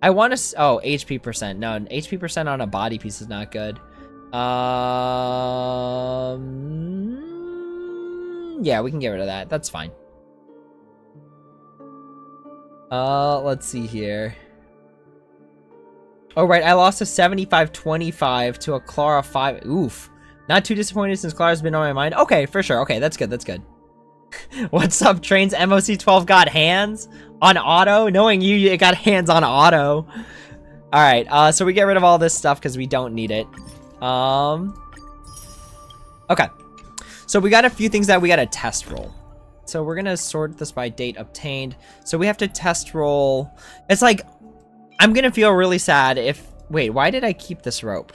A: I want to. Oh, HP percent. No, HP percent on a body piece is not good. Yeah, we can get rid of that. That's fine. Let's see here. Oh, right. I lost a 75-25 to a Clara 5. Oof. Not too disappointed since Clara's been on my mind. Okay, for sure. Okay, that's good. That's good. What's up, Trains? MOC12 got hands on auto? Knowing you, it got hands on auto. Alright, so we get rid of all this stuff because we don't need it. Okay. So we got a few things that we got to test roll. So we're going to sort this by date obtained. So we have to test roll. It's like, I'm going to feel really sad if... Wait, why did I keep this rope?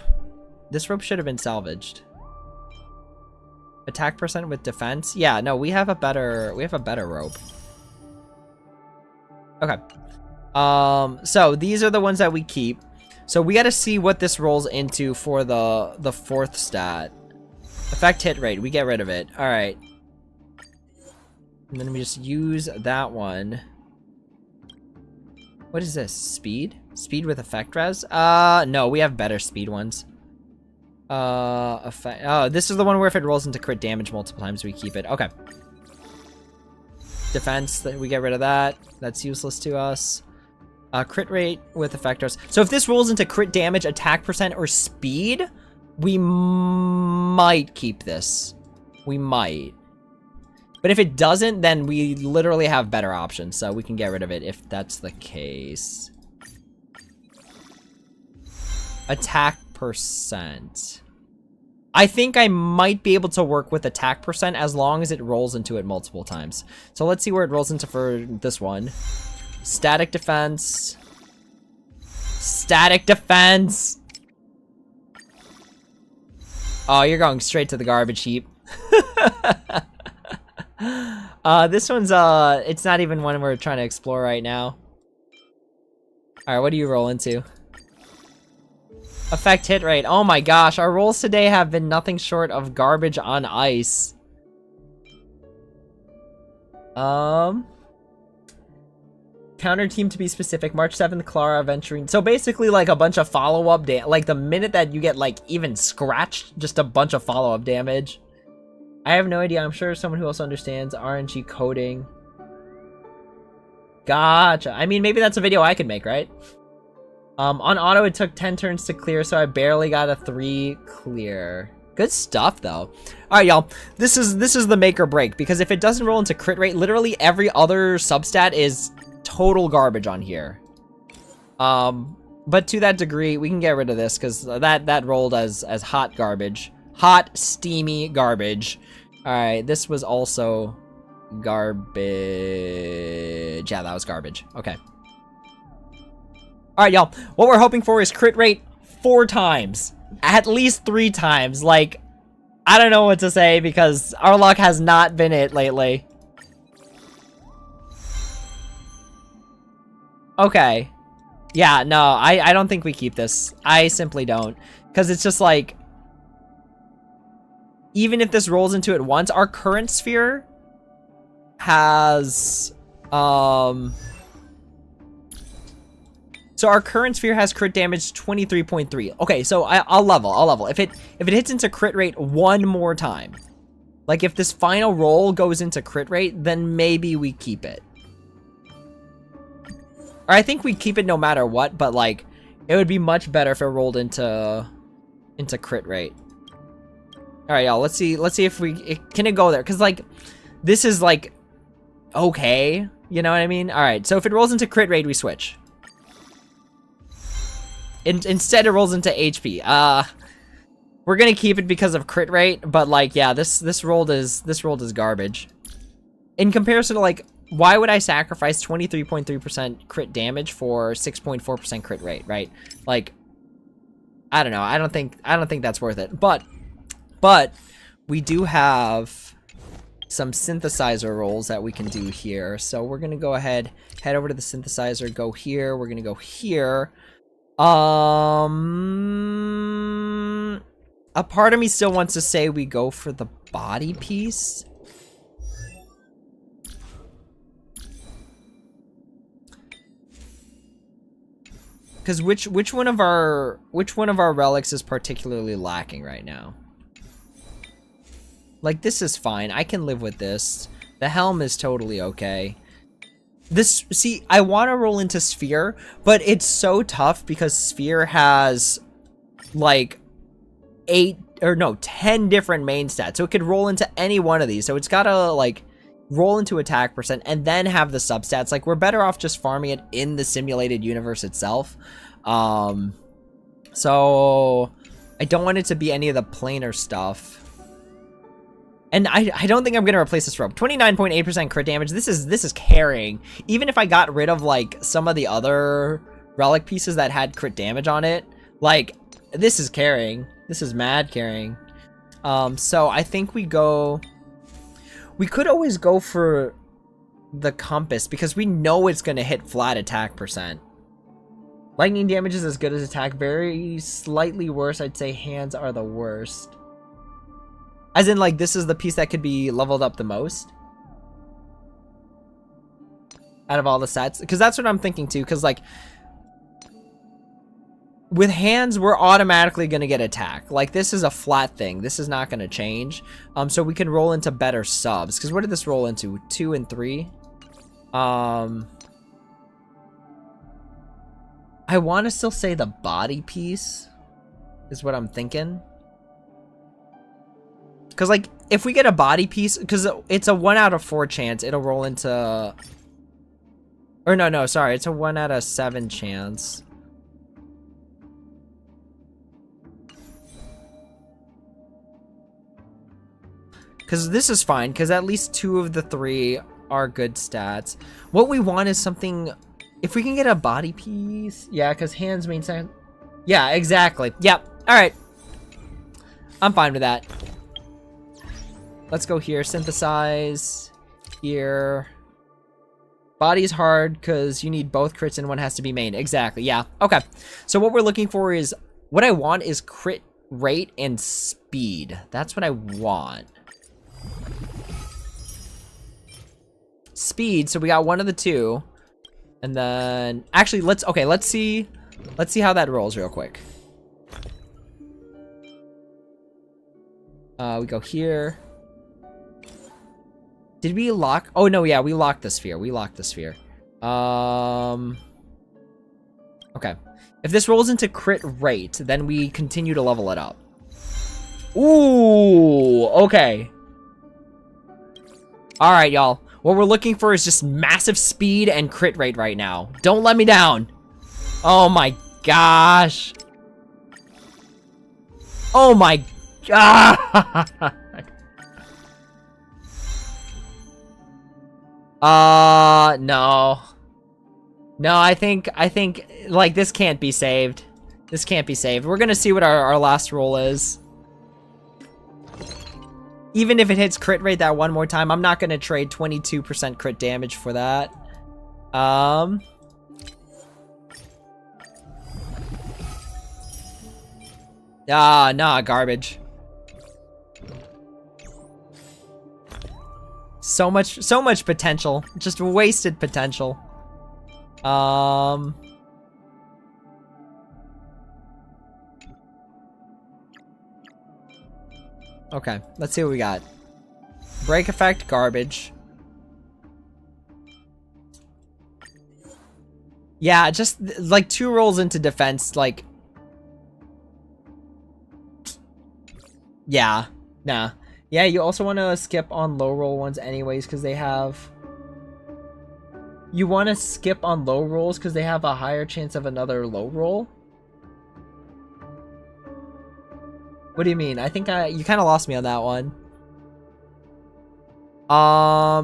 A: This rope should have been salvaged. Attack percent with defense? Yeah, no, we have a better rope. Okay. So these are the ones that we keep. So we got to see what this rolls into for the fourth stat. Effect hit rate, we get rid of it. All right. And then we just use that one. What is this? Speed? Speed with effect res? No, we have better speed ones. Effect. Oh, this is the one where if it rolls into crit damage multiple times, we keep it. Okay. Defense, we get rid of that. That's useless to us. Crit rate with effectors. So if this rolls into crit damage, attack percent, or speed, we might keep this. We might. But if it doesn't, then we literally have better options, so we can get rid of it if that's the case. Attack percent. I think I might be able to work with attack percent as long as it rolls into it multiple times. So let's see where it rolls into for this one. Static defense. Static defense! Oh, you're going straight to the garbage heap. This one's, it's not even one we're trying to explore right now. Alright, what do you roll into? Effect hit rate. Oh my gosh, our rolls today have been nothing short of garbage on ice. Counter team to be specific. March 7th, Clara venturing. So basically like a bunch of follow-up like the minute that you get like even scratched, just a bunch of follow-up damage. I have no idea. I'm sure someone who also understands RNG coding. Gotcha. I mean, maybe that's a video I could make, right? On auto, it took 10 turns to clear, so I barely got a 3 clear. Good stuff, though. All right, y'all. This is the make or break, because if it doesn't roll into crit rate, literally every other substat is total garbage on here. But to that degree, we can get rid of this, because that rolled as hot garbage. Hot, steamy garbage. All right, this was also garbage. Yeah, that was garbage. Okay. All right, y'all. What we're hoping for is crit rate 4 times. At least 3 times. Like, I don't know what to say because our luck has not been it lately. Okay. Yeah, no, I don't think we keep this. I simply don't. Because it's just like, even if this rolls into it once, our current sphere has, so our current sphere has crit damage 23.3. Okay, so I'll level. If it hits into crit rate 1 more time, like if this final roll goes into crit rate, then maybe we keep it. Or I think we keep it no matter what, but like it would be much better if it rolled into crit rate. All right, y'all. Let's see if can it go there? Cause like this is like okay, you know what I mean? All right. So if it rolls into crit rate, we switch. Instead, it rolls into HP. We're gonna keep it because of crit rate, but like, yeah, this rolled is garbage. In comparison to like, why would I sacrifice 23.3% crit damage for 6.4% crit rate, right? Like, I don't know. I don't think that's worth it. But we do have some synthesizer rolls that we can do here. So we're gonna go ahead, head over to the synthesizer, go here. We're gonna go here. A part of me still wants to say we go for the body piece. Cause which one of our relics is particularly lacking right now? Like this is fine. I can live with this. The helm is totally okay. This, see, I want to roll into Sphere, but it's so tough because Sphere has like 10 different main stats. So it could roll into any one of these. So it's got to like roll into attack percent and then have the substats. Like we're better off just farming it in the simulated universe itself. So I don't want it to be any of the planar stuff. And I don't think I'm going to replace this rope. 29.8% crit damage. This is carrying. Even if I got rid of like some of the other relic pieces that had crit damage on it, like this is carrying. This is mad carrying. So I think we could always go for the compass because we know it's going to hit flat attack percent. Lightning damage is as good as attack. Very slightly worse. I'd say hands are the worst. As in, like, this is the piece that could be leveled up the most out of all the sets. Because that's what I'm thinking, too. Because, like, with hands, we're automatically going to get attack. Like, this is a flat thing. This is not going to change. So we can roll into better subs. Because what did this roll into? 2 and 3? I want to still say the body piece is what I'm thinking. Because, like, if we get a body piece, because it's a 1 out of 4 chance, it'll roll into... Or no, sorry, it's a 1 out of 7 chance. Because this is fine, because at least 2 of the 3 are good stats. What we want is something... If we can get a body piece... Yeah, because hands mean... Yeah, exactly. Yep. Alright. I'm fine with that. Let's go here. Synthesize. Here. Body is hard because you need both crits and one has to be main. Exactly. Yeah. Okay. So what we're looking for is... What I want is crit rate and speed. That's what I want. Speed. So we got one of the 2. And then actually let's see how that rolls real quick. We go here. Did we lock? Oh no, yeah, we locked the sphere. Okay. If this rolls into crit rate, then we continue to level it up. Ooh, okay. All right, y'all. What we're looking for is just massive speed and crit rate right now. Don't let me down. Oh my gosh. Oh my god. No. No, I think, like, this can't be saved. This can't be saved. We're gonna see what our last roll is. Even if it hits crit rate that one more time, I'm not gonna trade 22% crit damage for that. Nah, garbage. So much potential. Just wasted potential. Okay, let's see what we got. Break effect, garbage. Yeah, just like 2 rolls into defense, like... Yeah, nah. Yeah, you also want to skip on low roll ones anyways, because they have... You want to skip on low rolls because they have a higher chance of another low roll? What do you mean? I think you kind of lost me on that one.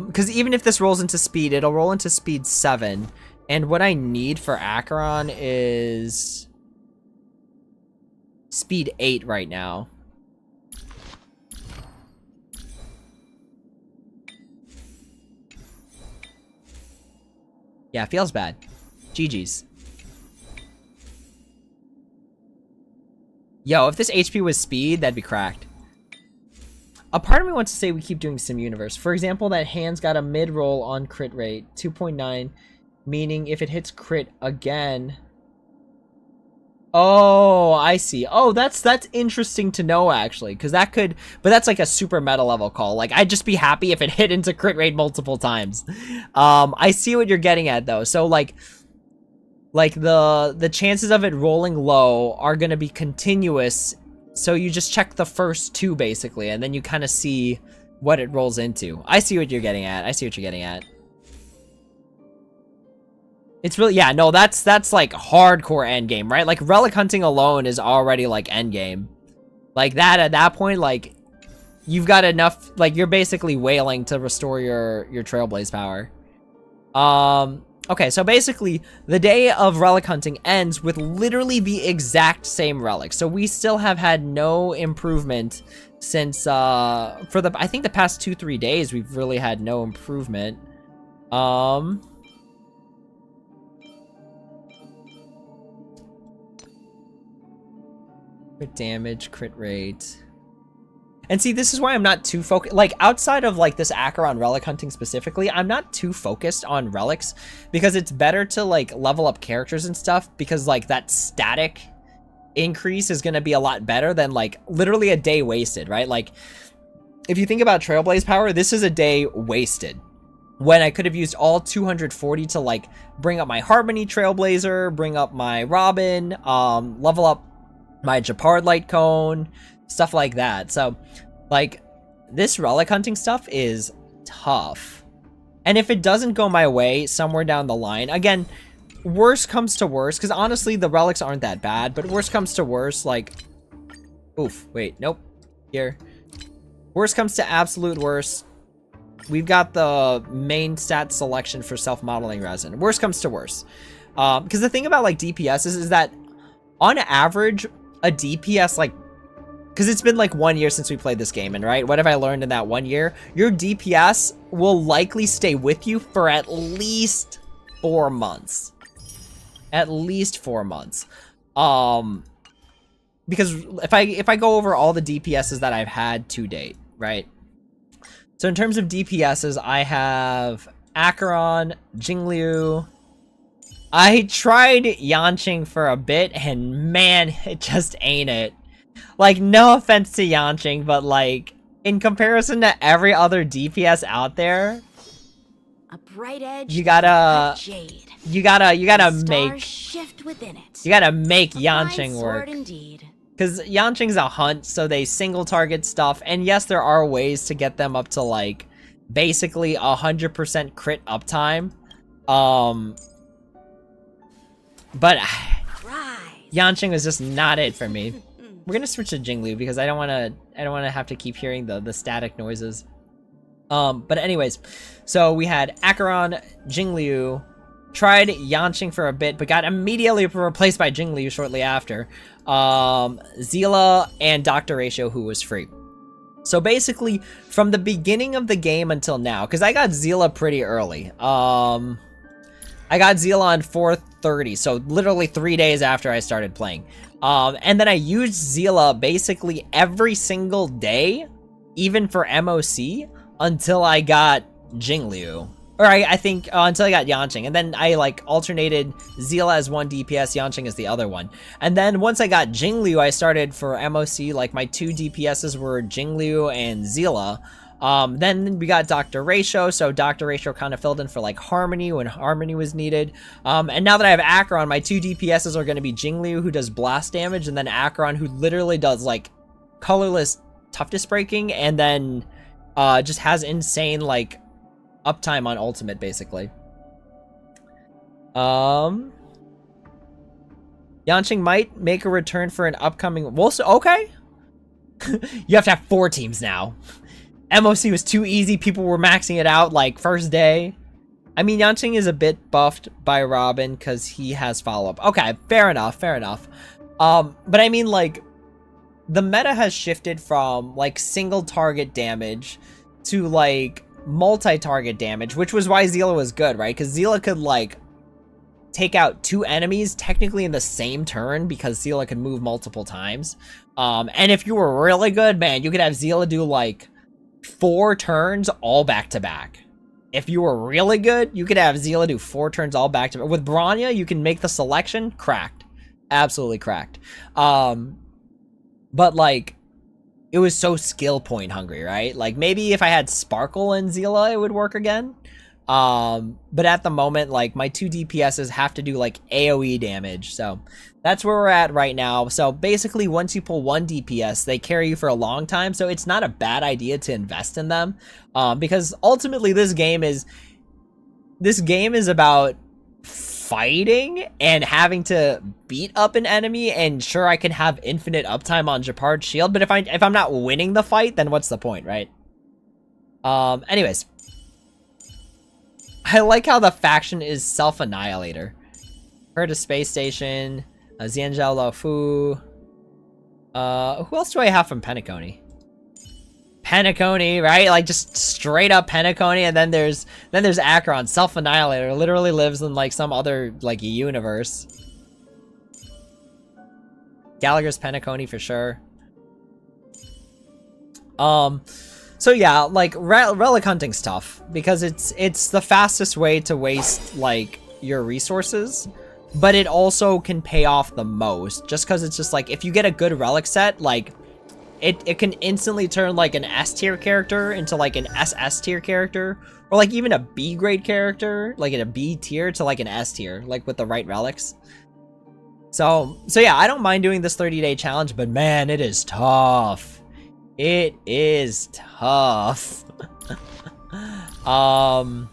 A: Because even if this rolls into speed, it'll roll into speed 7. And what I need for Acheron is speed 8 right now. Yeah, feels bad. GG's. Yo, if this HP was speed, that'd be cracked. A part of me wants to say we keep doing Sim Universe. For example, that hand's got a mid-roll on crit rate, 2.9, meaning if it hits crit again... Oh, I see. Oh, that's interesting to know, actually, because that could... But that's like a super meta level call. Like, I'd just be happy if it hit into crit rate multiple times. I see what you're getting at, though. So, like the chances of it rolling low are going to be continuous, so you just check the first 2, basically, and then you kind of see what it rolls into. I see what you're getting at. It's really, yeah, no, that's like hardcore endgame, right? Like, relic hunting alone is already like endgame. Like, that at that point, like, you've got enough, like, you're basically wailing to restore your Trailblaze power. Okay, so basically, the day of relic hunting ends with literally the exact same relic. So we still have had no improvement since, for the, I think the past 2-3 days, we've really had no improvement. Crit damage, crit rate. And see, this is why I'm not too focused, like, outside of, like, this Acheron relic hunting specifically, I'm not too focused on relics, because it's better to, like, level up characters and stuff, because, like, that static increase is gonna be a lot better than, like, literally a day wasted, right? Like, if you think about Trailblaze power, this is a day wasted, when I could have used all 240 to, like, bring up my Harmony Trailblazer, bring up my Robin, level up my Japard Light Cone, stuff like that. So, like, this relic hunting stuff is tough. And if it doesn't go my way somewhere down the line, again, worst comes to worst, because honestly, the relics aren't that bad, but worst comes to worst, like, oof, wait, nope, here. Worst comes to absolute worst, we've got the main stat selection for self-modeling resin. Worst comes to worst. Because the thing about, like, DPS is that, on average, a DPS, like, because it's been like 1 year since we played this game, and right, what have I learned in that 1 year? Your DPS will likely stay with you for at least 4 months. At least 4 months. Because if I go over all the DPSs that I've had to date, right? So in terms of DPSs, I have Acheron, Jingliu, I tried Yanqing for a bit, and man, it just ain't it. Like, no offense to Yanqing, but like, in comparison to every other DPS out there,
C: A bright edge.
A: you gotta
C: Jade.
A: you gotta
C: Stars
A: make
C: shift within it.
A: you gotta make
C: A fine
A: Yanqing
C: sword
A: work.
C: Indeed.
A: Because Yanqing's a hunt, so they single target stuff, and yes, there are ways to get them up to like basically 100% crit uptime. But
C: Rise.
A: Yanqing was just not it for me. We're gonna switch to Jinglu because I don't wanna have to keep hearing the static noises. But anyways, so we had Acheron, Jinglu, tried Yanqing for a bit, but got immediately replaced by Jinglu shortly after. Zila and Dr. Ratio, who was free. So basically, from the beginning of the game until now, because I got Zila pretty early. I got Zila on 4:30, so literally 3 days after I started playing. And then I used Zila basically every single day, even for MOC, until I got Jinglu. Or I think until I got Yanqing. And then I like alternated Zila as one DPS, Yanqing as the other one. And then once I got Jinglu, I started for MOC, like my 2 DPSs were Jinglu and Zila. Then we got Dr. Ratio, so Dr. Ratio kind of filled in for like Harmony when Harmony was needed. And now that I have Acheron, my 2 DPSs are going to be Jinglu, who does blast damage, and then Acheron, who literally does like colorless toughness breaking, and then just has insane like uptime on ultimate, basically. Yanqing might make a return for an upcoming... Well, so, okay. You have to have 4 teams now. MOC was too easy. People were maxing it out like first day. I mean, Yanqing is a bit buffed by Robin because he has follow-up. Okay, fair enough, fair enough. But I mean, like, the meta has shifted from like single target damage to like multi-target damage, which was why Zila was good, right? Because Zila could like take out 2 enemies technically in the same turn because Zila could move multiple times. And if you were really good, man, you could have Zila do like 4 turns all back to back. If you were really good, you could have Zila do 4 turns all back to back. With Bronya, you can make the selection cracked. Absolutely cracked. But like, it was so skill point hungry, right? Like maybe if I had Sparkle and Zila, it would work again. But at the moment, like my 2 DPSs have to do like AoE damage. So that's where we're at right now. So basically once you pull 1 DPS, they carry you for a long time. So it's not a bad idea to invest in them. Because ultimately this game is about fighting and having to beat up an enemy, and sure, I can have infinite uptime on Japard's shield, but if I'm not winning the fight, then what's the point, right? Anyways, I like how the faction is Self-Annihilator. Heard of Space Station, Xianzhao Laofu. Who else do I have from Penacony? Penacony, right? Like just straight up Penacony, and then there's Acheron, Self-Annihilator, literally lives in like some other like universe. Gallagher's Penacony for sure. So yeah, like relic hunting's tough because it's the fastest way to waste like your resources, but it also can pay off the most just because it's just like if you get a good relic set, like it can instantly turn like an S tier character into like an SS tier character, or like even a B grade character, like in a B tier to like an S tier, like with the right relics. So yeah, I don't mind doing this 30-day challenge, but man, it is tough. It is tough. I'm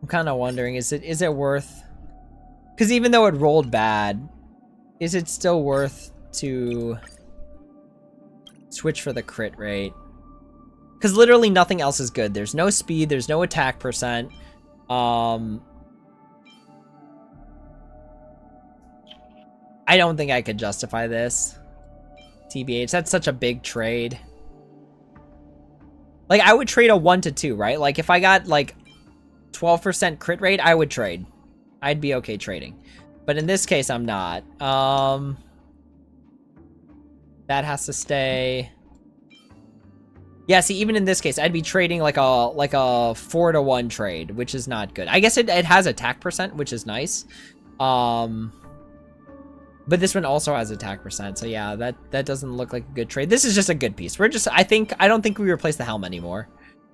A: kind of wondering, is it worth? Because even though it rolled bad, is it still worth to switch for the crit rate? Because literally nothing else is good. There's no speed. There's no attack percent. I don't think I could justify this. TBH, that's such a big trade. Like, I would trade a 1 to 2, right? Like, if I got, like, 12% crit rate, I would trade. I'd be okay trading. But in this case, I'm not. That has to stay. Yeah, see, even in this case, I'd be trading like a 4-to-1 trade, which is not good. I guess it has attack percent, which is nice. But this one also has attack percent, so yeah, that doesn't look like a good trade. This is just a good piece. I don't think we replace the helm anymore.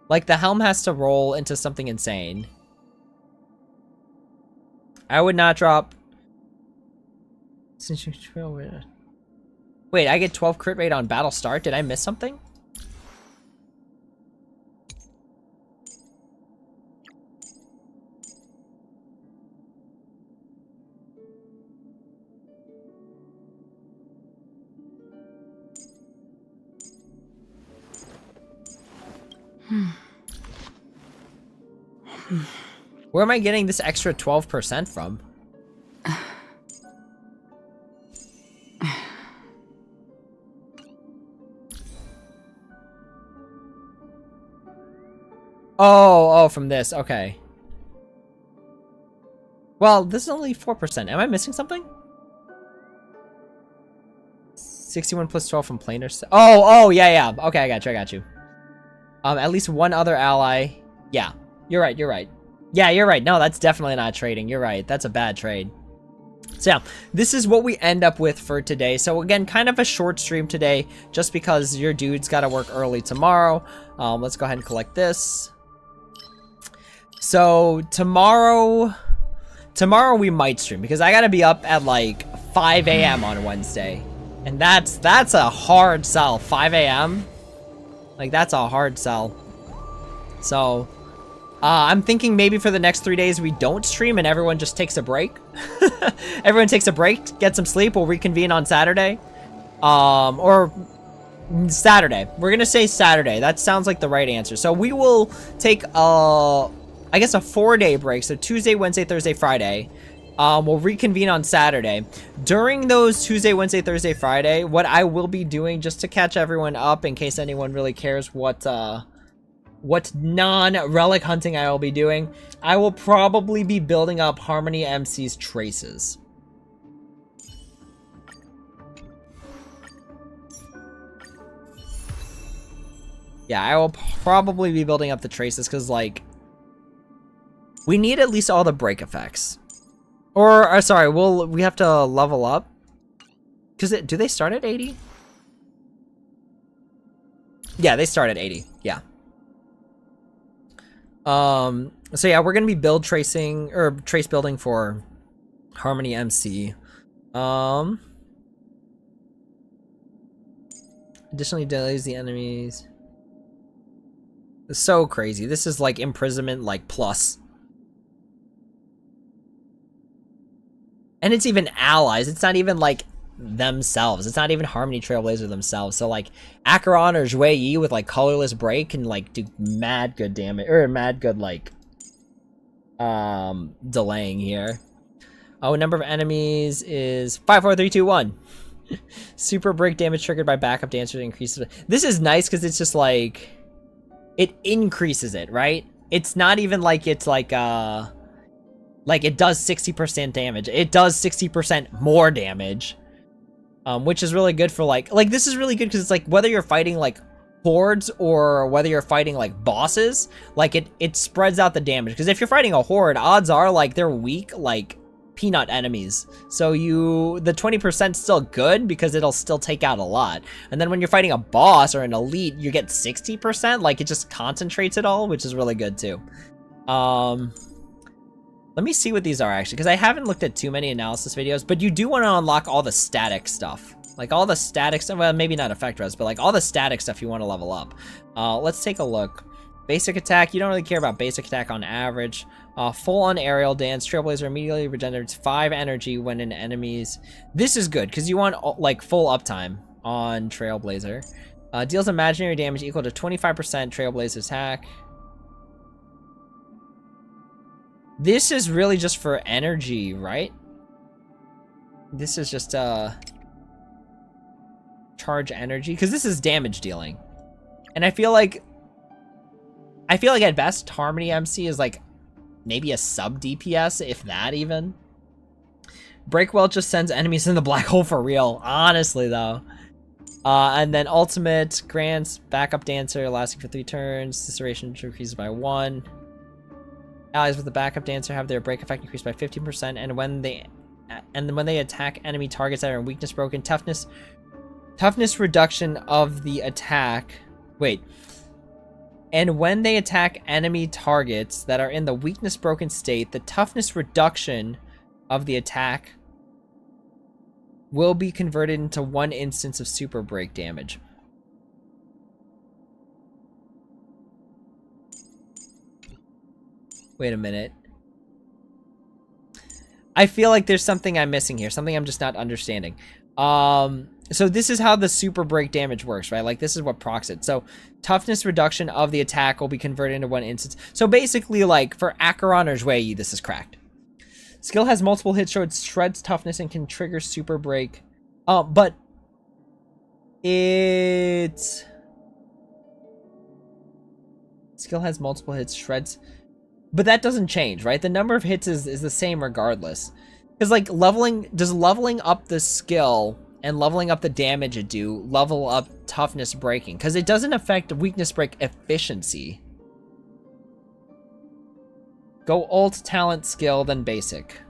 A: Like, the helm has to roll into something insane. I would not drop. Wait, I get 12 crit rate on battle start? Did I miss something? Where am I getting this extra 12% from? Oh, from this. Okay. Well, this is only 4%. Am I missing something? 61 plus 12 from planar. Oh, yeah. Okay, I got you. At least one other ally. Yeah, you're right. Yeah, you're right. No, that's definitely not trading. You're right. That's a bad trade. So yeah, this is what we end up with for today. So again, kind of a short stream today, just because your dude's got to work early tomorrow. Let's go ahead and collect this. So tomorrow we might stream because I gotta be up at like 5 a.m. on Wednesday, and that's a hard sell. 5 a.m. Like, that's a hard sell. So I'm thinking maybe for the next 3 days we don't stream and everyone just takes a break. Everyone takes a break, get some sleep. We'll reconvene on Saturday, or Saturday. We're gonna say Saturday. That sounds like the right answer. So we will take I guess a 4-day break. So Tuesday, Wednesday, Thursday, Friday. We'll reconvene on Saturday. During those Tuesday, Wednesday, Thursday, Friday, what I will be doing, just to catch everyone up in case anyone really cares what non-relic hunting I will be doing, I will probably be building up Harmony MC's traces. Yeah, I will probably be building up the traces because, like, we need at least all the break effects. Or sorry, we have to level up. Because do they start at 80? Yeah, they start at 80. Yeah. So yeah, we're gonna be build tracing or trace building for Harmony MC. Additionally delays the enemies. It's so crazy. This is like imprisonment like plus. And it's even allies. It's not even like themselves. It's not even Harmony Trailblazer themselves. So like Acheron or Zhui Yi with like colorless break can like do mad good damage or mad good like delaying here. Oh, number of enemies is 5, 4, 3, 2, 1. Super break damage triggered by backup dancers increases. This is nice because it's just like it increases it, right? It's not even like it's like it does 60% damage. It does 60% more damage. Which is really good for like this is really good because it's like whether you're fighting like hordes or whether you're fighting like bosses, like it spreads out the damage. Because if you're fighting a horde, odds are like they're weak like peanut enemies. So the 20% still good because it'll still take out a lot. And then when you're fighting a boss or an elite, you get 60%. Like it just concentrates it all, which is really good too. Let me see what these are actually, because I haven't looked at too many analysis videos, but you do want to unlock all the static stuff. Like all the static stuff, well, maybe not effect res, but like all the static stuff you want to level up. Let's take a look. Basic attack, you don't really care about basic attack on average. Full on aerial dance, Trailblazer immediately regenerates 5 energy when in enemies. This is good, because you want like full uptime on Trailblazer. Deals imaginary damage equal to 25% Trailblazer attack. This is really just for energy, right? This is just charge energy, because this is damage dealing. And I feel like at best Harmony MC is like maybe a sub DPS, if that even. Breakwell just sends enemies in the black hole for real. Honestly though. And then ultimate grants backup dancer lasting for 3 turns. This duration increases by 1. Allies with the backup dancer have their break effect increased by 15%, and when they attack enemy targets that are in weakness broken, toughness reduction of the attack. Wait. And when they attack enemy targets that are in the weakness broken state, the toughness reduction of the attack will be converted into 1 instance of super break damage. Wait a minute. I feel like there's something I'm missing here. Something I'm just not understanding. So this is how the super break damage works, right? Like, this is what procs it. So toughness reduction of the attack will be converted into 1 instance. So basically, like, for Acheron or Zhuyi, this is cracked. Skill has multiple hits, so it shreds toughness and can trigger super break. But it... Skill has multiple hits, shreds... But that doesn't change, right? The number of hits is the same regardless. Because, like, does leveling up the skill and leveling up the damage it do level up toughness breaking? Because it doesn't affect weakness break efficiency. Go ult, talent, skill, then basic.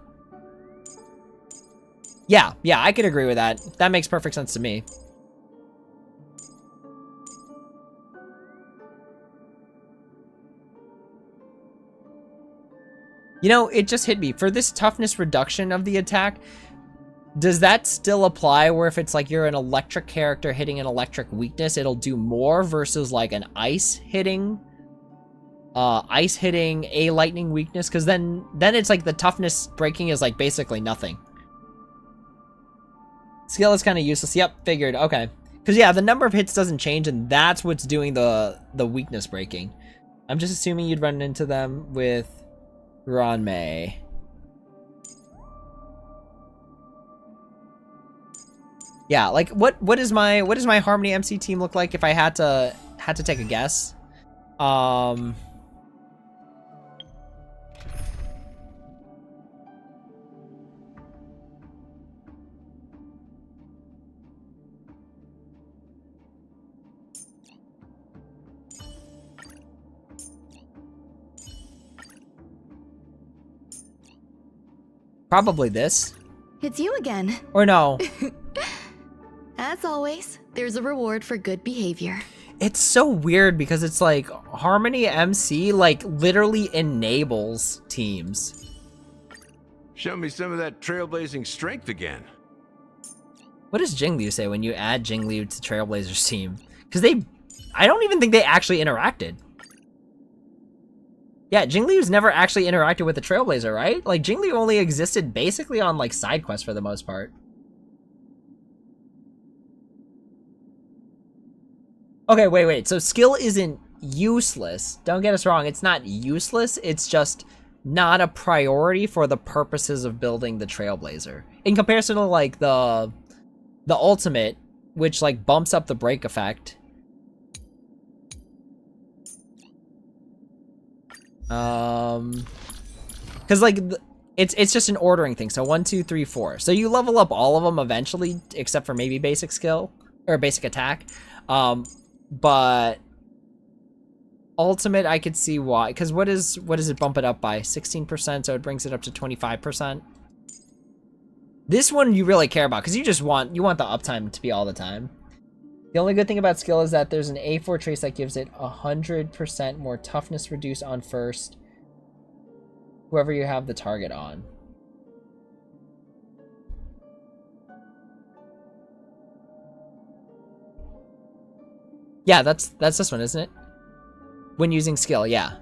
A: Yeah, I could agree with that. That makes perfect sense to me. You know, it just hit me. For this toughness reduction of the attack, does that still apply where if it's like you're an electric character hitting an electric weakness, it'll do more versus like an ice hitting a lightning weakness? Because then it's like the toughness breaking is like basically nothing. Skill is kind of useless. Yep, figured. Okay. Because yeah, the number of hits doesn't change, and that's what's doing the weakness breaking. I'm just assuming you'd run into them with Ranmei. Yeah, like what does my Harmony MC team look like if I had to take a guess? Probably this.
F: It's you again.
A: Or no.
F: As always, there's a reward for good behavior.
A: It's so weird because it's like Harmony MC like literally enables teams.
B: Show me some of that trailblazing strength again.
A: What does Jingliu say when you add Jingliu to Trailblazers team? Because I don't even think they actually interacted. Yeah, Jingliu's never actually interacted with the Trailblazer, right? Like, Jingliu only existed basically on, like, side quests for the most part. Okay, wait. So skill isn't useless. Don't get us wrong. It's not useless. It's just not a priority for the purposes of building the Trailblazer. In comparison to, like, the ultimate, which, like, bumps up the break effect. Because like it's just an ordering thing. So 1, 2, 3, 4. So you level up all of them eventually, except for maybe basic skill or basic attack. But ultimate, I could see why. Because what does it bump it up by? 16%. So it brings it up to 25%. This one you really care about because you want the uptime to be all the time. The only good thing about skill is that there's an A4 trace that gives it 100% more toughness reduced on first, whoever you have the target on. Yeah, that's this one, isn't it? When using skill, yeah.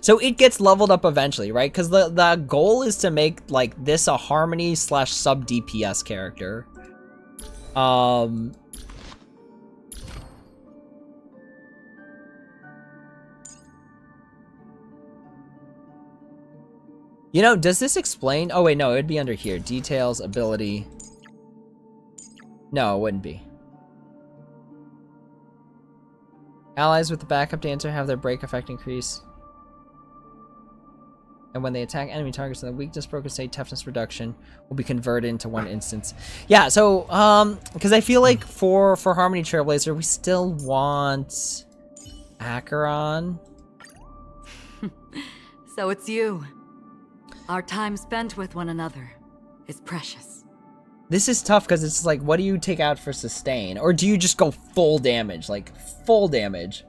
A: So it gets leveled up eventually, right? Because the goal is to make like this a Harmony / sub DPS character. You know, does this explain? Oh, wait, no, it would be under here. Details, ability. No, it wouldn't be. Allies with the backup dancer have their break effect increase. And when they attack enemy targets in the weakness broken state, toughness reduction will be converted into 1 instance. Yeah, so, because I feel like for Harmony Trailblazer, we still want Acheron.
E: So it's you. Our time spent with one another is precious.
A: This is tough because it's like, what do you take out for sustain? Or do you just go full damage? Like, full damage.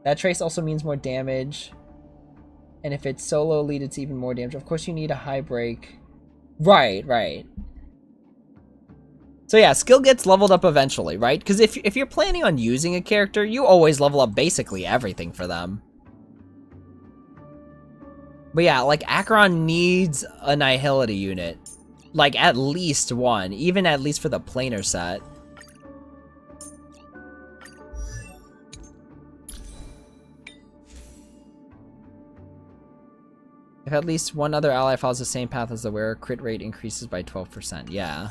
A: That trace also means more damage. And if it's solo lead, it's even more damage. Of course, you need a high break. Right, right. So yeah, skill gets leveled up eventually, right? Because if you're planning on using a character, you always level up basically everything for them. But yeah, like, Acheron needs a Nihility unit. Like, at least one. Even at least for the planar set. If at least one other ally follows the same path as the wearer, crit rate increases by 12%. Yeah.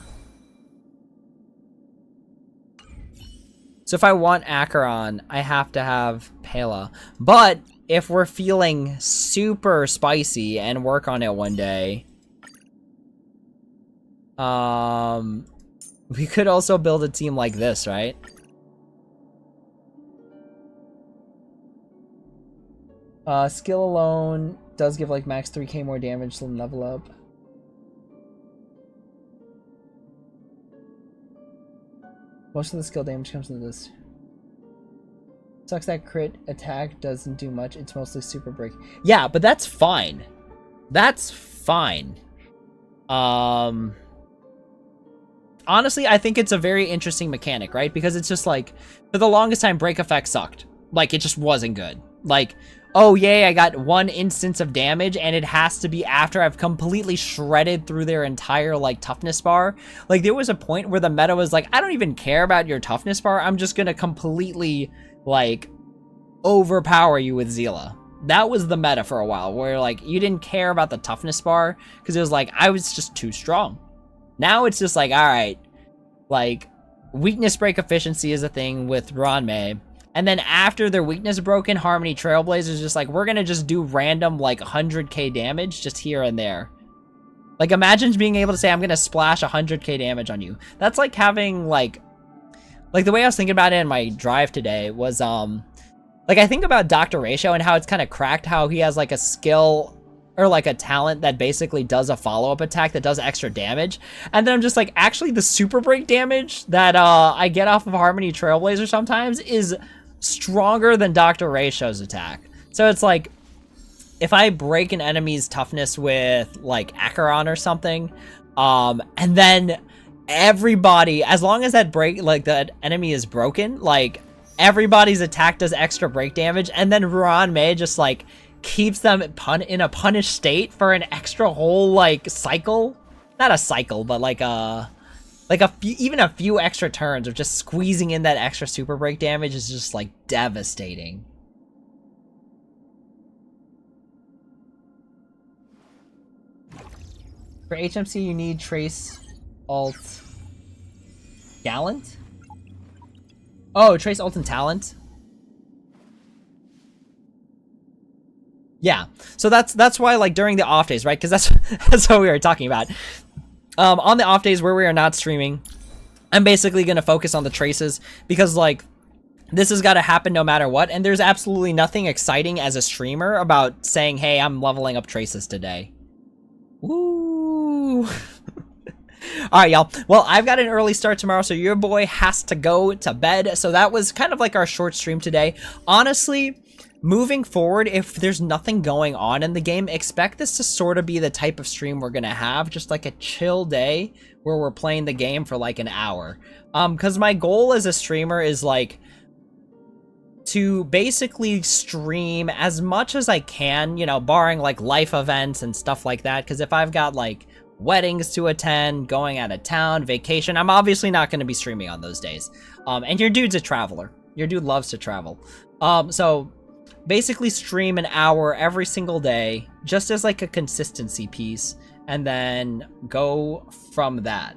A: So if I want Acheron, I have to have Pela. But if we're feeling super spicy and work on it one day, we could also build a team like this, right? Skill alone does give like max 3k more damage than level up. Most of the skill damage comes into this. Sucks that crit attack doesn't do much. It's mostly super break. Yeah, but that's fine. That's fine. Honestly, I think it's a very interesting mechanic, right? Because it's just like, for the longest time, break effect sucked. Like, it just wasn't good. Like, oh yay, I got 1 instance of damage, and it has to be after I've completely shredded through their entire, like, toughness bar. Like, there was a point where the meta was like, I don't even care about your toughness bar, I'm just gonna completely, like, overpower you with Zila. That was the meta for a while, where, like, you didn't care about the toughness bar, because it was like, I was just too strong. Now it's just like, alright, like, weakness break efficiency is a thing with Ranmei. And then after their weakness broken, Harmony Trailblazers just like, we're gonna just do random, like, 100k damage just here and there. Like, imagine being able to say, I'm gonna splash 100k damage on you. That's like having, like, the way I was thinking about it in my drive today was, like, I think about Dr. Ratio and how it's kind of cracked, how he has, like, a skill or, like, a talent that basically does a follow-up attack that does extra damage. And then I'm just like, actually, the super break damage that I get off of Harmony Trailblazer sometimes is stronger than Dr. Ratio's attack. So it's like, if I break an enemy's toughness with, like, Acheron or something, and then everybody, as long as that break, like, that enemy is broken, like, everybody's attack does extra break damage, and then Ranmei just, like, keeps them in a punished state for an extra whole, like, cycle. Not a cycle, but like a few, even a few extra turns of just squeezing in that extra super break damage is just, like, devastating. For HMC, you need Trace Alt Gallant? Oh, Trace Alt and Talent? Yeah, so that's why, like, during the off days, right? Because that's what we were talking about. On the off days where we are not streaming, I'm basically going to focus on the traces, because, like, this has got to happen no matter what, and there's absolutely nothing exciting as a streamer about saying, hey, I'm leveling up traces today. Woo! Alright, y'all. Well, I've got an early start tomorrow, so your boy has to go to bed. So that was kind of like our short stream today. Honestly, moving forward, if there's nothing going on in the game, expect this to sort of be the type of stream we're gonna have, just like a chill day where we're playing the game for like an hour. Because my goal as a streamer is, like, to basically stream as much as I can, you know, barring, like, life events and stuff like that. Because if I've got, like, weddings to attend, going out of town, vacation, I'm obviously not going to be streaming on those days. And your dude's a traveler. Your dude loves to travel. So basically stream an hour every single day, just as, like, a consistency piece, and then go from that.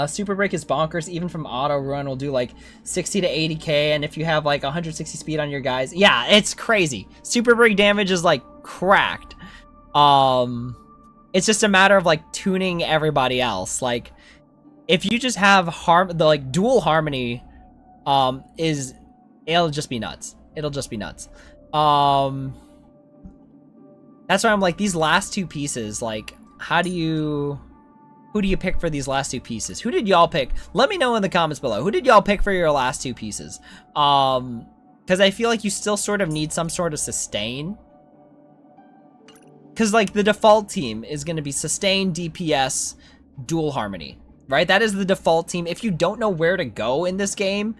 A: Super break is bonkers. Even from auto run will do like 60 to 80k, and if you have like 160 speed on your guys, yeah, it's crazy. Super break damage is, like, cracked. It's just a matter of like tuning everybody else. Like, if you just have the dual harmony, it'll just be nuts. It'll just be nuts. That's why I'm like, these last two pieces, like, who do you pick for these last two pieces? Who did y'all pick? Let me know in the comments below. Who did y'all pick for your last two pieces? Because I feel like you still sort of need some sort of sustain. Because, like, the default team is going to be sustain, DPS, dual harmony, right? That is the default team. If you don't know where to go in this game,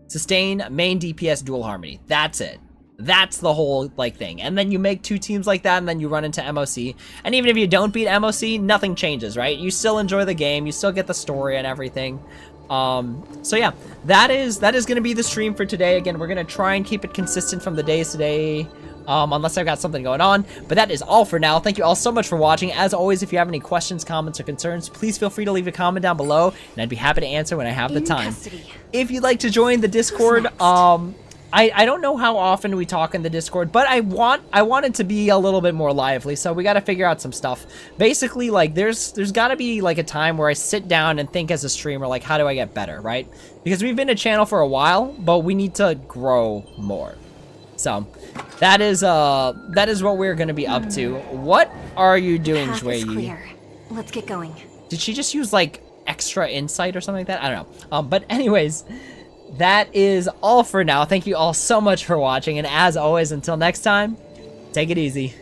A: sustain, main, DPS, dual harmony. That's it. That's the whole, like, thing. And then you make two teams like that, and then you run into MOC. And even if you don't beat MOC, nothing changes, right? You still enjoy the game. You still get the story and everything. So yeah, that is going to be the stream for today. Again, we're going to try and keep it consistent from the days today, unless I've got something going on. But that is all for now. Thank you all so much for watching. As always, if you have any questions, comments, or concerns, please feel free to leave a comment down below, and I'd be happy to answer when I have the time. If you'd like to join the Discord, I don't know how often we talk in the Discord, but I want it to be a little bit more lively, so we got to figure out some stuff. Basically, like, there's got to be, like, a time where I sit down and think as a streamer, like, how do I get better, right? Because we've been a channel for a while, but we need to grow more. So, that is what we're going to be up to. What are you doing, Shuei?
C: Let's get going.
A: Did she just use, like, extra insight or something like that? I don't know. But anyways, that is all for now. Thank you all so much for watching, and as always, until next time, take it easy.